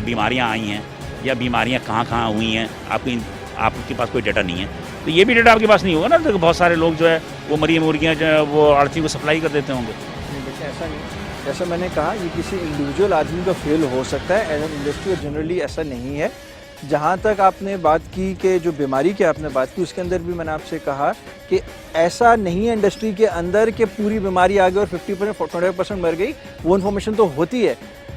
Speaker 1: बीमारियाँ आई हैं या बीमारियाँ कहाँ हुई हैं, आपके पास कोई डाटा नहीं है। तो ये भी डाटा आपके पास नहीं होगा ना, तो बहुत सारे लोग जो है वो मरी मुर्गियाँ जो है वो आड़तियों को सप्लाई कर देते होंगे।
Speaker 4: देखिए, ऐसा नहीं, जैसा मैंने कहा, ये किसी इंडिविजुअल आदमी का फेल हो सकता है। एज एन इंडस्ट्री जनरली ऐसा नहीं है। जहाँ तक आपने बात की कि जो बीमारी की आपने बात की, उसके अंदर भी मैंने आपसे कहा कि ऐसा नहीं है इंडस्ट्री के अंदर कि पूरी बीमारी आ गई और 50% मर गई। वो इन्फॉर्मेशन तो होती है।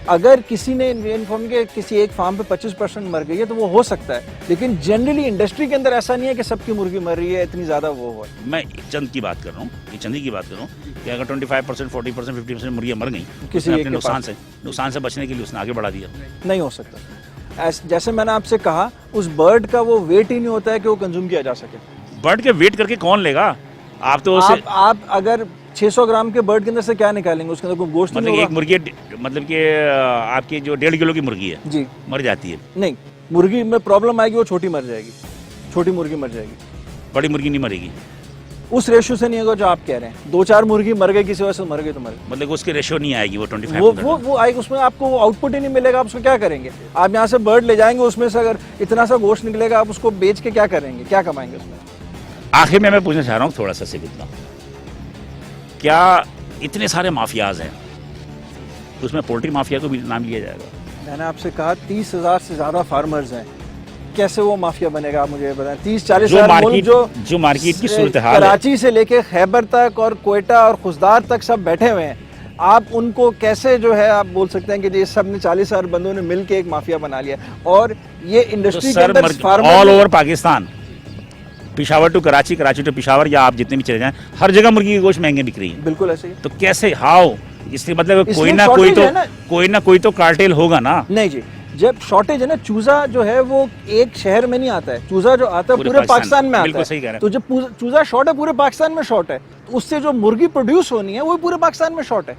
Speaker 4: अगर किसी ने इन्फॉर्म किया किसी एक फार्म पे 25% मर गई है तो वो हो सकता है, लेकिन जनरली इंडस्ट्री के अंदर ऐसा नहीं है कि सबकी मुर्गी मर रही है, इतनी ज़्यादा वो हो।
Speaker 1: मैं चंद की बात कर रहा हूँ, ये चंदी की बात कर रहा हूँ कि अगर 25%, 40%, 50% मुर्गियाँ मर गई,
Speaker 4: किसी
Speaker 1: अपने नुकसान से बचने के लिए उसने आगे बढ़ा दिया।
Speaker 4: नहीं हो सकता। जैसे मैंने आपसे कहा, उस बर्ड का वो वेट ही नहीं होता है कि वो कंज्यूम किया जा सके।
Speaker 1: बर्ड के वेट करके कौन लेगा? आप तो
Speaker 4: आप अगर 600 ग्राम के बर्ड के अंदर से क्या निकालेंगे? उसके अंदर कोई गोश्त
Speaker 1: मतलब
Speaker 4: नहीं होगा।
Speaker 1: एक मुर्गी, मतलब कि आपकी जो 1.5 किलो की मुर्गी है
Speaker 4: जी,
Speaker 1: मर जाती है।
Speaker 4: नहीं, मुर्गी में प्रॉब्लम आएगी, वो छोटी मर जाएगी, छोटी मुर्गी मर जाएगी,
Speaker 1: बड़ी मुर्गी नहीं मरेगी।
Speaker 4: उस रेशियो से नहीं होगा जो आप कह रहे हैं। 2-4 मुर्गी मर गई, किसी वजह से मर गई तो मर गई,
Speaker 1: मतलब उसकी रेशियो नहीं आएगी, वो 25।
Speaker 4: वो आएगी, उसमें आपको आउटपुट ही नहीं मिलेगा। आप उसको क्या करेंगे? आप यहाँ से बर्ड ले जाएंगे, उसमें से अगर इतना सा गोश्त निकलेगा, आप उसको बेच के क्या करेंगे, क्या कमाएंगे उसमें?
Speaker 1: आखिर में मैं पूछना चाह रहा हूँ थोड़ा सा सिर्फ, क्या इतने सारे माफियाज हैं, उसमें पोल्ट्री माफिया को भी नाम लिया जाएगा?
Speaker 4: मैंने आपसे कहा 30,000 से ज़्यादा फार्मर्स हैं, कैसे वो माफिया बनेगा? आप मुझे बताएं। 30-40
Speaker 1: जो मार्केट की सूरत हाल है,
Speaker 4: कराची से लेके खैबर तक और कोयटा और खुशदार तक सब बैठे हुए हैं, आप उनको कैसे जो है आप बोल सकते हैं कि ये सब ने 40,000 बंदों ने मिल के एक माफिया बना लिया? और ये इंडस्ट्री के अंदर farmer
Speaker 1: all over Pakistan, Peshawar to Karachi, Karachi to Peshawar, या आप जितने भी चले जाएं, हर जगह मुर्गी की गोश्त महंगे बिक रही है।
Speaker 4: बिल्कुल ऐसे ही।
Speaker 1: तो कैसे, हाउ? इसलिए मतलब कोई ना कोई तो कार्टेल होगा ना।
Speaker 4: नहीं जी, जब शॉर्टेज है ना, चूजा जो है वो एक शहर में नहीं आता है, चूजा जो आता है पूरे पाकिस्तान में आता है। तो जब चूजा शॉर्ट है, पूरे पाकिस्तान में शॉर्ट है, तो उससे जो मुर्गी प्रोड्यूस होनी है वो पूरे पाकिस्तान में शॉर्ट है।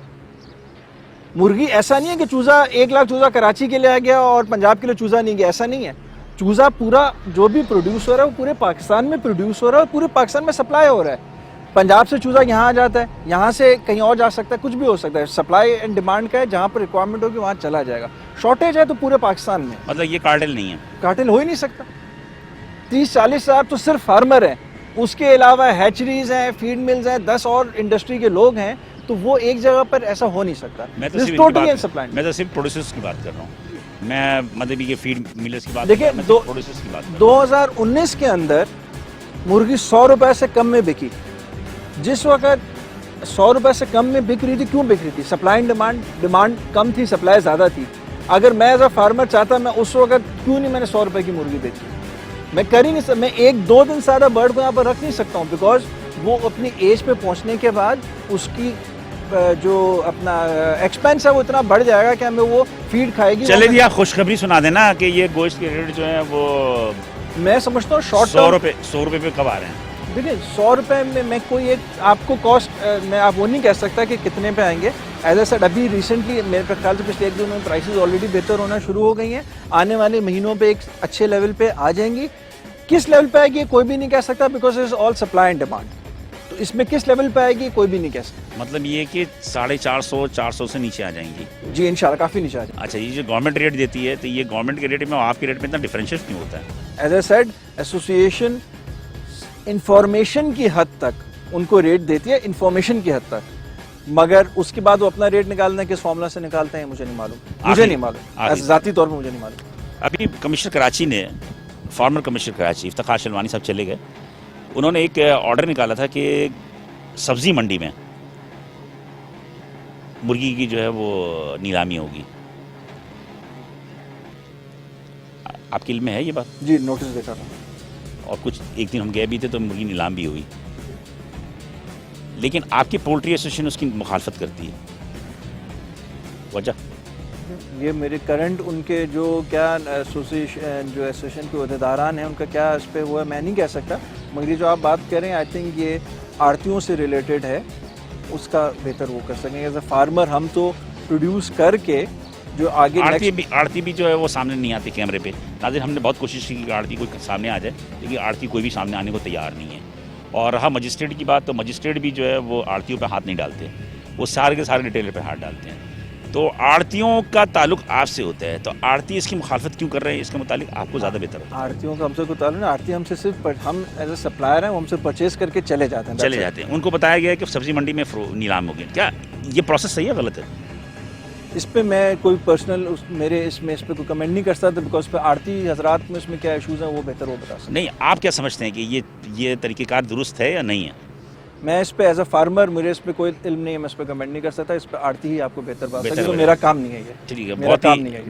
Speaker 4: मुर्गी ऐसा नहीं है कि चूजा 1 लाख चूजा कराची के लिए आ गया और पंजाब के लिए चूजा नहीं गया, ऐसा नहीं है। चूजा पूरा जो भी प्रोड्यूस हो रहा है वो पूरे पाकिस्तान में प्रोड्यूस हो रहा है और पूरे पाकिस्तान में सप्लाई हो रहा है। पंजाब से चूजा यहाँ आ जाता है, यहाँ से कहीं और जा सकता है, कुछ भी हो सकता है। सप्लाई एंड डिमांड का है, जहाँ पर रिक्वायरमेंट होगी वहाँ चला जाएगा। शॉर्टेज है तो पूरे पाकिस्तान में,
Speaker 1: मतलब ये कार्टेल नहीं है,
Speaker 4: कार्टेल हो ही नहीं सकता। 30-40 हज़ार तो सिर्फ फार्मर हैं, उसके अलावा हैचरीज हैं, फीड मिल्स हैं, 10 और इंडस्ट्री के लोग हैं, तो वो एक जगह पर ऐसा हो नहीं सकता।
Speaker 1: मैं तो सिर्फ प्रोड्यूसर्स की बात कर रहा हूँ, मैं मतलब ये फीड मिलर्स की बात।
Speaker 4: देखिए, 2019 के अंदर मुर्गी 100 रुपए से कम में बिकी। जिस वक्त 100 रुपए से कम में बिक रही थी, क्यों बिक रही थी? सप्लाई एंड डिमांड कम थी, सप्लाई ज़्यादा थी। अगर मैं एज अ फार्मर चाहता, मैं उस वक्त क्यों नहीं मैंने 100 रुपए की मुर्गी बेची? मैं कर ही नहीं सकता। मैं 1-2 दिन ज़्यादा बर्ड को यहाँ पर रख नहीं सकता हूँ, बिकॉज वो अपनी एज पे पहुंचने के बाद उसकी जो अपना एक्सपेंस है वो इतना बढ़ जाएगा कि हमें वो फीड खाएगी।
Speaker 1: चले जी आप खुशखबरी सुना देना कि ये गोश्त के रेट जो है वो
Speaker 4: मैं समझता हूँ शॉर्ट
Speaker 1: 100 रुपये पे कब आ रहे हैं?
Speaker 4: देखिए 100 रुपये में मैं कोई एक आपको कॉस्ट मैं आप वो नहीं कह सकता कि कितने पे आएंगे। एज ए सेड अभी रिसेंटली मेरे ख्याल से पिछले 1-2 में प्राइसेस ऑलरेडी बेहतर होना शुरू हो गई हैं, आने वाले महीनों पे एक अच्छे लेवल पे आ जाएंगी। किस लेवल पे आएगी कोई भी नहीं कह सकता, because is all supply and demand. तो इसमें किस लेवल पे आएगी कोई भी नहीं कह सकता।
Speaker 1: मतलब ये कि 450 से नीचे आ जाएंगी?
Speaker 4: जी इंशाल्लाह काफ़ी नीचे आ जाएगी।
Speaker 1: अच्छा, ये जो गवर्नमेंट रेट देती है तो ये गवर्नमेंट के रेट में और आपके रेट में इतना डिफरेंशियल क्यों होता है?
Speaker 4: As a said association information की हद तक उनको रेट देती है, इंफॉर्मेशन की हद तक, मगर उसके बाद वो अपना रेट निकालना किस फॉर्मूला से निकालते हैं मुझे नहीं मालूम, मुझे नहीं मालूम, ज़ाती तौर पर मुझे नहीं मालूम।
Speaker 1: अभी कमिश्नर कराची ने, फॉर्मर कमिश्नर कराची इफ्तिखार शलवानी साहब चले गए, उन्होंने एक ऑर्डर निकाला था कि सब्जी मंडी में मुर्गी की जो है वो नीलामी होगी। आपके इल्म में है ये बात?
Speaker 4: जी नोटिस देखा था,
Speaker 1: और कुछ एक दिन हम गए भी थे तो मुर्गी नीलाम भी हुई, लेकिन आपकी पोल्ट्री एसोसिएशन उसकी मुखालफत करती है। वजह
Speaker 4: ये मेरे करंट उनके जो क्या एसोसिएशन के अहदेदारान हैं उनका क्या इस पर वो है मैं नहीं कह सकता, मगर ये जो आप बात कर रहे हैं आई थिंक ये आड़तियों से रिलेटेड है, उसका बेहतर वो कर सकेंगे। एज ए फार्मर हम तो प्रोड्यूस करके जो आगे
Speaker 1: आड़ती भी जो है वो सामने नहीं आती कैमरे पे। नाज़रीन हमने बहुत कोशिश की कि आड़ती कोई सामने आ जाए, लेकिन आड़ती कोई भी सामने आने को तैयार नहीं है। और रहा मजिस्ट्रेट की बात, तो मजिस्ट्रेट भी जो है वो आड़तियों पे हाथ नहीं डालते, वो सारे के सारे रिटेलर पे हाथ डालते हैं। तो आड़तियों का ताल्लुक आपसे होता है, तो आड़ती इसकी मुखालफत क्यों कर रहे हैं, इसके मुतालिक आपको ज़्यादा बेहतर होता है।
Speaker 4: आड़तियों का हमसे कोई ताल्लुक नहीं, आड़ती हमसे सिर्फ हम एज ए सप्लायर हैं, वो हमसे परचेज करके चले जाते हैं।
Speaker 1: उनको बताया गया है कि सब्जी मंडी में नीलाम होगी। क्या ये प्रोसेस सही है गलत है?
Speaker 4: इस पे मैं कोई पर्सनल मेरे इसमें इस पे कोई कमेंट नहीं कर सकता, बिकॉज पे आड़ती हजरात में इसमें क्या इशूज़ हैं वो बेहतर वो बता सकते।
Speaker 1: नहीं, आप क्या समझते हैं कि ये तरीक़ेकार दुरुस्त है या नहीं है?
Speaker 4: मैं इस पे एज अ फार्मर मुझे इस पे कोई इल्म नहीं है, मैं इस पे कमेंट नहीं कर सकता। इस पे आड़ती ही आपको बेहतर बात है, तो मेरा काम नहीं है ये।
Speaker 1: ठीक है,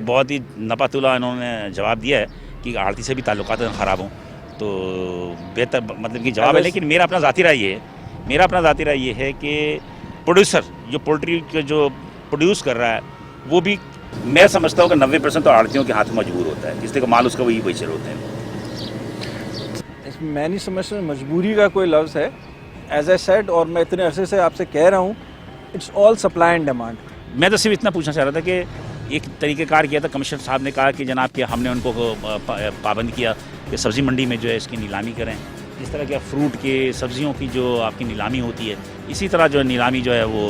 Speaker 1: बहुत ही नपातुला इन्होंने जवाब दिया है कि आड़ती से भी ताल्लुकात ख़राब हों, तो बेहतर मतलब कि जवाब है। लेकिन मेरा अपना ज़ाती राय ये है कि प्रोड्यूसर जो पोल्ट्री के जो प्रोड्यूस कर रहा है वो भी मैं समझता हूँ कि 90% तो आड़तियों के हाथ में मजबूर होता है, जिससे माल उसका वही बेचर होते हैं।
Speaker 4: इसमें मैं नहीं समझता मजबूरी का कोई लफ्ज़ है, एज ए सेड, और मैं इतने अरसे से आपसे कह रहा हूँ it's all supply and demand.
Speaker 1: मैं तो सिर्फ इतना पूछना चाह रहा था कि एक तरीक़ेकार किया था, कमिश्नर साहब ने कहा कि जनाब कि हमने उनको पाबंद किया कि सब्ज़ी मंडी में जो है इसकी नीलामी करें। इस तरह के फ्रूट के सब्जियों की जो आपकी नीलामी होती है, इसी तरह जो नीलामी जो है वो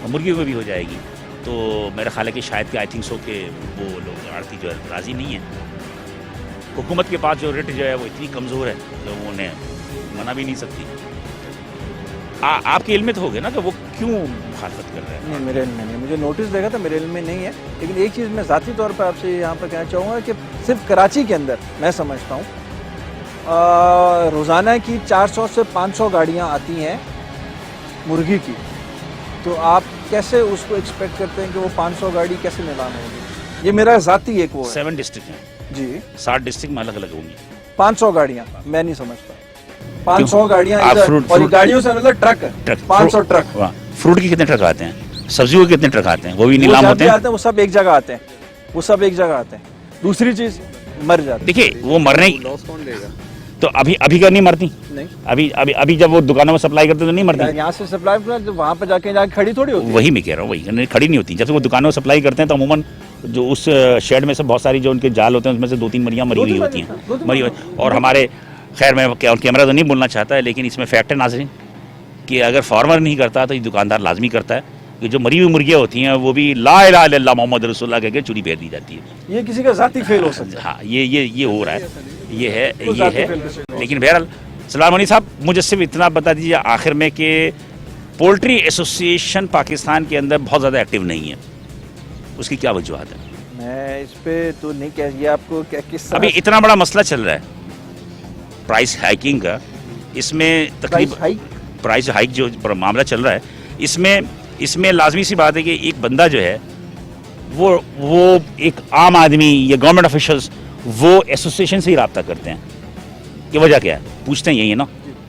Speaker 1: मुर्गियों में भी हो जाएगी। तो मेरा ख्याल है कि शायद कि आई थिंक सो कि वो लोग आड़ती जो है राज़ी नहीं है। हुकूमत के पास जो रेट जो है वो इतनी कमज़ोर है जो वो उन्हें मना भी नहीं सकती। आपके इल्म में तो हो गया ना कि वो क्यों मुखालफत कर रहे हैं?
Speaker 4: नहीं मेरे इल्म में नहीं, मुझे नोटिस देखा था, मेरे इल्म में नहीं है। लेकिन एक चीज़ मैं ज़ाती तौर पर आपसे यहाँ पर कहना चाहूँगा कि सिर्फ कराची के अंदर मैं समझता हूँ रोज़ाना की 400 से 500 गाड़ियाँ आती हैं मुर्गी की, तो आप कैसे उसको एक्सपेक्ट करते हैं कि वो 500 गाड़ी कैसे नीलाम होगी? ये मेरा ज़ाती एक वो है।
Speaker 1: 7 डिस्ट्रिक्ट हैं
Speaker 4: जी,
Speaker 1: 7 डिस्ट्रिक्ट में अलग अलग होंगी।
Speaker 4: 500 गाड़ियाँ मैं नहीं समझता, 500 गाड़ियाँ
Speaker 1: आप
Speaker 4: इधर,
Speaker 1: फ्रूट-
Speaker 4: और ये
Speaker 1: फ्रूट-
Speaker 4: गाड़ियों से मतलब ट्रक है 500 ट्रक।
Speaker 1: फ्रूट के कितने ट्रक आते हैं, सब्जियों के कितने ट्रक आते हैं, वो भी नीलाम होते हैं?
Speaker 4: वो सब एक जगह आते हैं, वो सब एक जगह आते हैं। दूसरी चीज़ मर जाते हैं।
Speaker 1: देखिए वो मरने
Speaker 5: लॉस कौन देगा?
Speaker 1: तो अभी का नहीं मरती,
Speaker 4: नहीं
Speaker 1: अभी जब वो दुकानों में सप्लाई करते तो नहीं मरती।
Speaker 4: यहाँ से सप्लाई वहाँ पर जाके खड़ी थोड़ी होती है।
Speaker 1: वही मैं कह रहा हूँ, वही खड़ी नहीं होती। जब वो दुकानों में सप्लाई करते हैं तो अमूमन जो उस शेड में से बहुत सारी जो उनके जाल होते हैं उसमें से 2-3 मरियाँ मरी हुई होती हैं, मरी हुई। और हमारे खैर मैं कैमरा तो नहीं बोलना चाहता है, लेकिन इसमें फैक्ट है नाज़रीन कि अगर फार्मर नहीं करता तो ये दुकानदार लाजमी करता है कि जो मरी हुई मुर्गियाँ होती हैं वो भी ला इलाहा इल्लल्लाह मोहम्मद रसूलुल्लाह कह के चूड़ी फेर दी जाती है।
Speaker 4: ये किसी का ज़ाती फेल हो सकता है।
Speaker 1: हाँ, ये हो रहा है, ये है। लेकिन बहरहाल सलाम अली साहब, मुझे सिर्फ इतना बता दीजिए आखिर में कि पोल्ट्री एसोसिएशन पाकिस्तान के अंदर बहुत ज़्यादा एक्टिव नहीं है, उसकी क्या वजूहत है?
Speaker 4: मैं इस पे तो नहीं कह, ये आपको क्या किस
Speaker 1: अभी इतना बड़ा मसला चल रहा है प्राइस हाइकिंग का, इसमें तकरीबन प्राइस हाइक जो मामला चल रहा है, इसमें लाजमी सी बात है कि एक बंदा जो है वो एक आम आदमी या गवर्नमेंट ऑफिशियल्स वो एसोसिएशन से ही रब्ता करते हैं कि वजह क्या है, पूछते हैं यही है ना,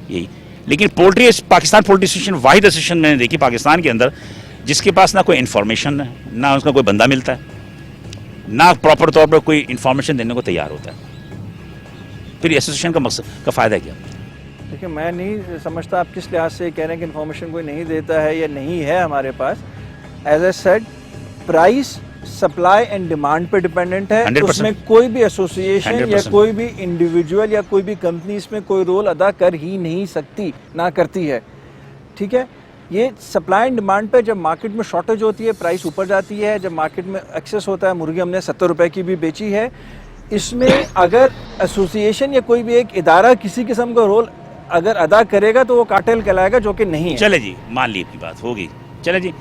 Speaker 1: यही। लेकिन पोल्ट्री पाकिस्तान पोल्ट्री एसोसिएशन वाहिद एसोसिएशन मैंने देखी पाकिस्तान के अंदर जिसके पास ना कोई इन्फॉर्मेशन है, ना उसका कोई बंदा मिलता है, ना प्रॉपर तौर पर कोई इन्फॉर्मेशन देने को तैयार होता है। फिर एसोसिएशन का मकसद का फ़ायदा क्या?
Speaker 4: देखिए, मैं नहीं समझता आप किस लिहाज से कह रहे हैं कि इन्फॉर्मेशन कोई नहीं देता है या नहीं है हमारे पास। As a said, price supply and demand पे डिपेंडेंट है।
Speaker 1: 100%।
Speaker 4: उसमें कोई भी एसोसिएशन या
Speaker 1: 100%।
Speaker 4: कोई भी इंडिविजुअल या कोई भी कंपनी इसमें कोई रोल अदा कर ही नहीं सकती, ना करती है। ठीक है, ये सप्लाई एंड डिमांड पे जब मार्केट में शॉर्टेज होती है प्राइस ऊपर जाती है, जब मार्केट में एक्सेस होता है, मुर्गी हमने 70 रुपए की भी बेची है। इसमें अगर एसोसिएशन या कोई भी एक इदारा किसी किस्म का रोल अगर अदा करेगा तो वो कार्टेल कहलाएगा, जो कि नहीं है।
Speaker 1: चले जी, मान ली आपकी बात होगी। चले जी,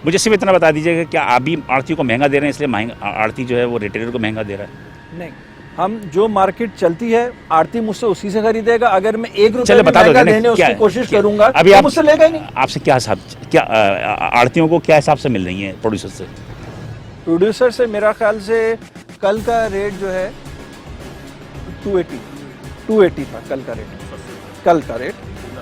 Speaker 1: मुझे सिर्फ इतना बता दीजिएगा, क्या आप भी आड़ती को महंगा दे रहे हैं इसलिए महंगा आड़ती जो है वो रिटेलर को महंगा दे रहा है?
Speaker 4: नहीं, हम जो मार्केट चलती है आड़ती मुझसे उसी से खरीदेगा। अगर मैं 1 रुपये
Speaker 1: चले बता दो
Speaker 4: महंगा
Speaker 1: ना,
Speaker 4: देने
Speaker 1: क्या
Speaker 4: उसकी
Speaker 1: है?
Speaker 4: कोशिश
Speaker 1: क्या?
Speaker 4: करूंगा
Speaker 1: अभी
Speaker 4: तो
Speaker 1: आप
Speaker 4: मुझसे लेगा ही नहीं।
Speaker 1: आपसे क्या हिसाब, क्या आड़तियों को क्या हिसाब से मिल रही है प्रोड्यूसर से?
Speaker 4: प्रोड्यूसर से मेरा ख्याल से कल का रेट जो है 280 था कल का रेट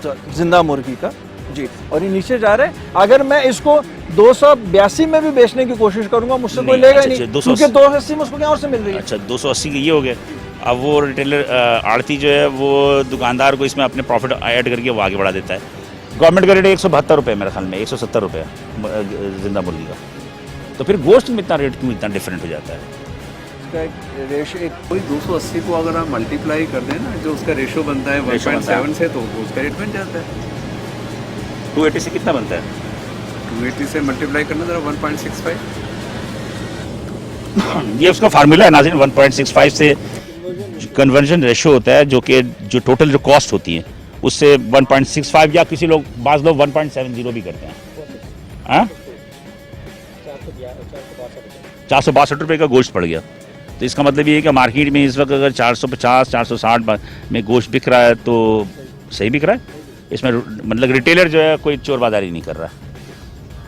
Speaker 4: तो जिंदा मुर्गी का जी, और ये नीचे जा रहा है। अगर मैं इसको 282 में भी बेचने की कोशिश करूंगा मुझसे कोई लेगा
Speaker 1: अच्छा,
Speaker 4: नहीं,
Speaker 1: 280
Speaker 4: क्योंकि 280 में उसको क्या और से मिल रही है।
Speaker 1: अच्छा, 280 के ये हो गए। अब वो रिटेलर आड़ती जो है वो दुकानदार को इसमें अपने प्रॉफिट ऐड करके वो आगे बढ़ा देता है। गवर्नमेंट का रेट है 172 रुपये, मेरे ख्याल में 170 रुपये जिंदा मुर्गी का। तो फिर गोश्त में इतना रेट क्यों इतना डिफरेंट हो जाता है?
Speaker 4: इसका एक रेशियो एक
Speaker 5: कोई 280 को अगर आप मल्टीप्लाई कर दें ना, जो उसका रेशो बनता है 1.7 से, तो उसका रेट बन जाता है।
Speaker 1: 280 से कितना बनता है?
Speaker 5: 280 से मल्टीप्लाई करना जरा 1.65।
Speaker 1: ये उसका फार्मूला है नाज़रीन। 1.65 से कन्वर्जन रेशो होता है, जो कि जो टोटल जो कॉस्ट होती है उससे 1.65 या किसी लोग बाज़ लोग 1.70 भी करते हैं। हाँ, 462 रुपये का गोश्त पड़ गया। तो इसका मतलब ये है कि मार्केट में इस वक्त अगर 450 460 में गोश्त बिक रहा है तो सही बिक रहा है। इसमें मतलब रिटेलर जो है कोई चोरबाजारी नहीं कर रहा।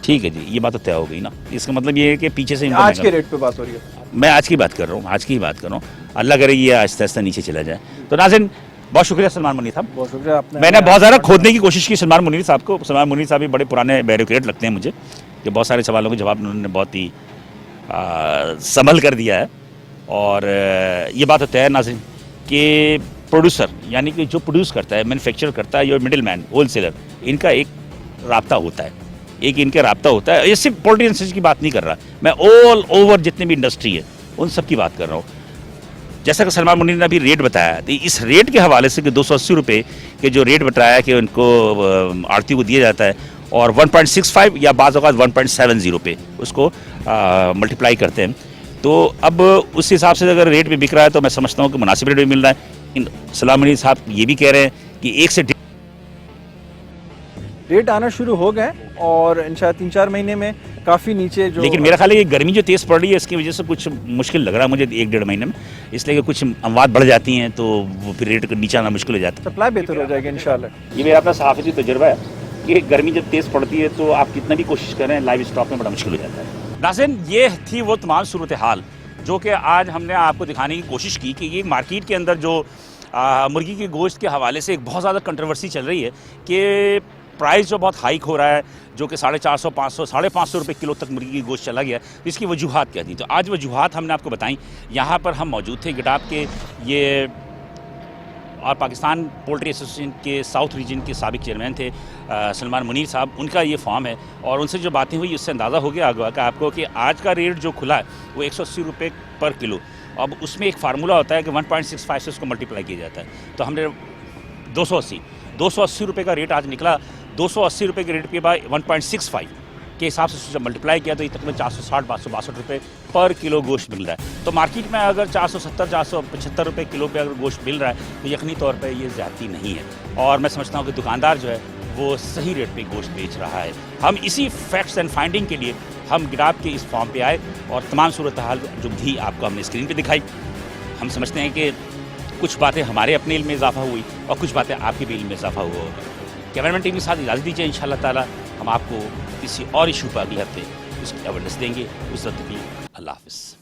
Speaker 1: ठीक है जी, ये बात तो तय हो गई ना। इसका मतलब ये है कि पीछे से
Speaker 4: आज के रेट पे बात हो रही है।
Speaker 1: मैं आज की बात कर रहा हूँ, आज की ही बात कर रहा हूँ। अल्लाह करे ये आहिस्ता आहिस्ता नीचे चला जाए। तो नाज़रीन, बहुत शुक्रिया सलमान मुनीर साहब,
Speaker 4: बहुत शुक्रिया। आपने
Speaker 1: मैंने बहुत ज़्यादा खोदने की कोशिश की सलमान मुनीर साहब को। सलमान मुनीर साहब भी बड़े पुराने बैरिकेड लगते हैं मुझे, कि बहुत सारे सवालों के जवाब उन्होंने बहुत ही संभल कर दिया है। और ये बात तो तय है नाज़रीन कि प्रोड्यूसर यानी कि जो प्रोड्यूस करता है, मैन्युफैक्चर करता है, या मिडिल मैन, होल सेलर, इनका एक राब्ता होता है, एक इनका राब्ता होता है। ये सिर्फ पोल्ट्री इंडस्ट्री की बात नहीं कर रहा, मैं ऑल ओवर जितने भी इंडस्ट्री है उन सब की बात कर रहा हूँ। जैसा कि सलमान मुनीर ने अभी रेट बताया, तो इस रेट के हवाले से कि 280 रुपये के जो रेट बताया कि उनको आड़ती को दिया जाता है, और 1.65 या बाज़ औक़ात 1.70 पे उसको मल्टीप्लाई करते हैं, तो अब उस हिसाब से अगर रेट भी बिक रहा है तो मैं समझता हूँ कि मुनासिब रेट भी मिल रहा है। सलमान मुनीर साहब ये भी कह रहे हैं कि 1 से
Speaker 4: रेट आना शुरू हो गए और इंशाल्लाह 3-4 महीने में काफ़ी नीचे जो,
Speaker 1: लेकिन मेरा ख्याल है ये गर्मी जो तेज़ पड़ रही है इसकी वजह से कुछ मुश्किल लग रहा है मुझे 1-1.5 महीने में, इसलिए कि कुछ अमवात बढ़ जाती हैं तो वो फिर रेट नीचे आना मुश्किल हो जाता है।
Speaker 4: सप्लाई बेहतर हो जाएगी इंशाल्लाह।
Speaker 1: ये मेरा अपना सहाफ़ती तजुर्बा है कि गर्मी जब तेज़ पड़ती है तो आप कितना भी कोशिश करें लाइव स्टॉक में बड़ा मुश्किल हो जाता है। नाज़रीन, ये थी वो तमाम सूरत हाल जो कि आज हमने आपको दिखाने की कोशिश की कि ये मार्केट के अंदर जो मुर्गी के गोश्त के हवाले से एक बहुत ज़्यादा कंट्रोवर्सी चल रही है कि प्राइस जो बहुत हाइक हो रहा है, जो कि 450, 500, 550 रुपये किलो तक मुर्गी की गोश्त चला गया, तो इसकी वजूहात क्या थी? तो आज वजूहात हमने आपको बताई। यहाँ पर हम मौजूद थे गिटाप के ये और पाकिस्तान पोल्ट्री एसोसिएशन के साउथ रीजन के साबिक चेयरमैन थे सलमान मुनीर साहब। उनका ये फॉर्म है और उनसे जो बातें हुई उससे अंदाज़ा हो गया आपको कि आज का रेट जो खुला है वो 180 रुपये पर किलो। अब उसमें एक फार्मूला होता है कि 1.65 से उसको मल्टीप्लाई किया जाता है। तो हमने 280 रुपये का रेट आज निकला। 280 रुपये के रेट के बाद 1.65 के हिसाब से जब मल्टीप्लाई किया तो ये तकरीबन 460-462 रुपये पर किलो गोश्त मिल रहा है। तो मार्केट में अगर 470-475 रुपये किलो पे अगर गोश्त मिल रहा है तो यकीनी तौर पे ये ज़्यादती नहीं है, और मैं समझता हूँ कि दुकानदार जो है वो सही रेट पे गोश्त बेच रहा है। हम इसी फैक्ट्स एंड फाइंडिंग के लिए हम गिराप के इस फॉर्म पे आए और तमाम सूरत हाल जो भी आपको हमने स्क्रीन पे दिखाई। हम समझते हैं कि कुछ बातें हमारे अपने इल्म में इजाफा हुई और कुछ बातें आपके भी इल्म में इजाफा हुआ होगा। कैमरामैन टीम के साथ इजाज़त दीजिए। इंशाअल्लाह ताला हम आपको किसी और इशू पर अगले हफ्ते उसकी अवेयरनेस देंगे। उस वक्त के लिए अल्लाह हाफ़िज़।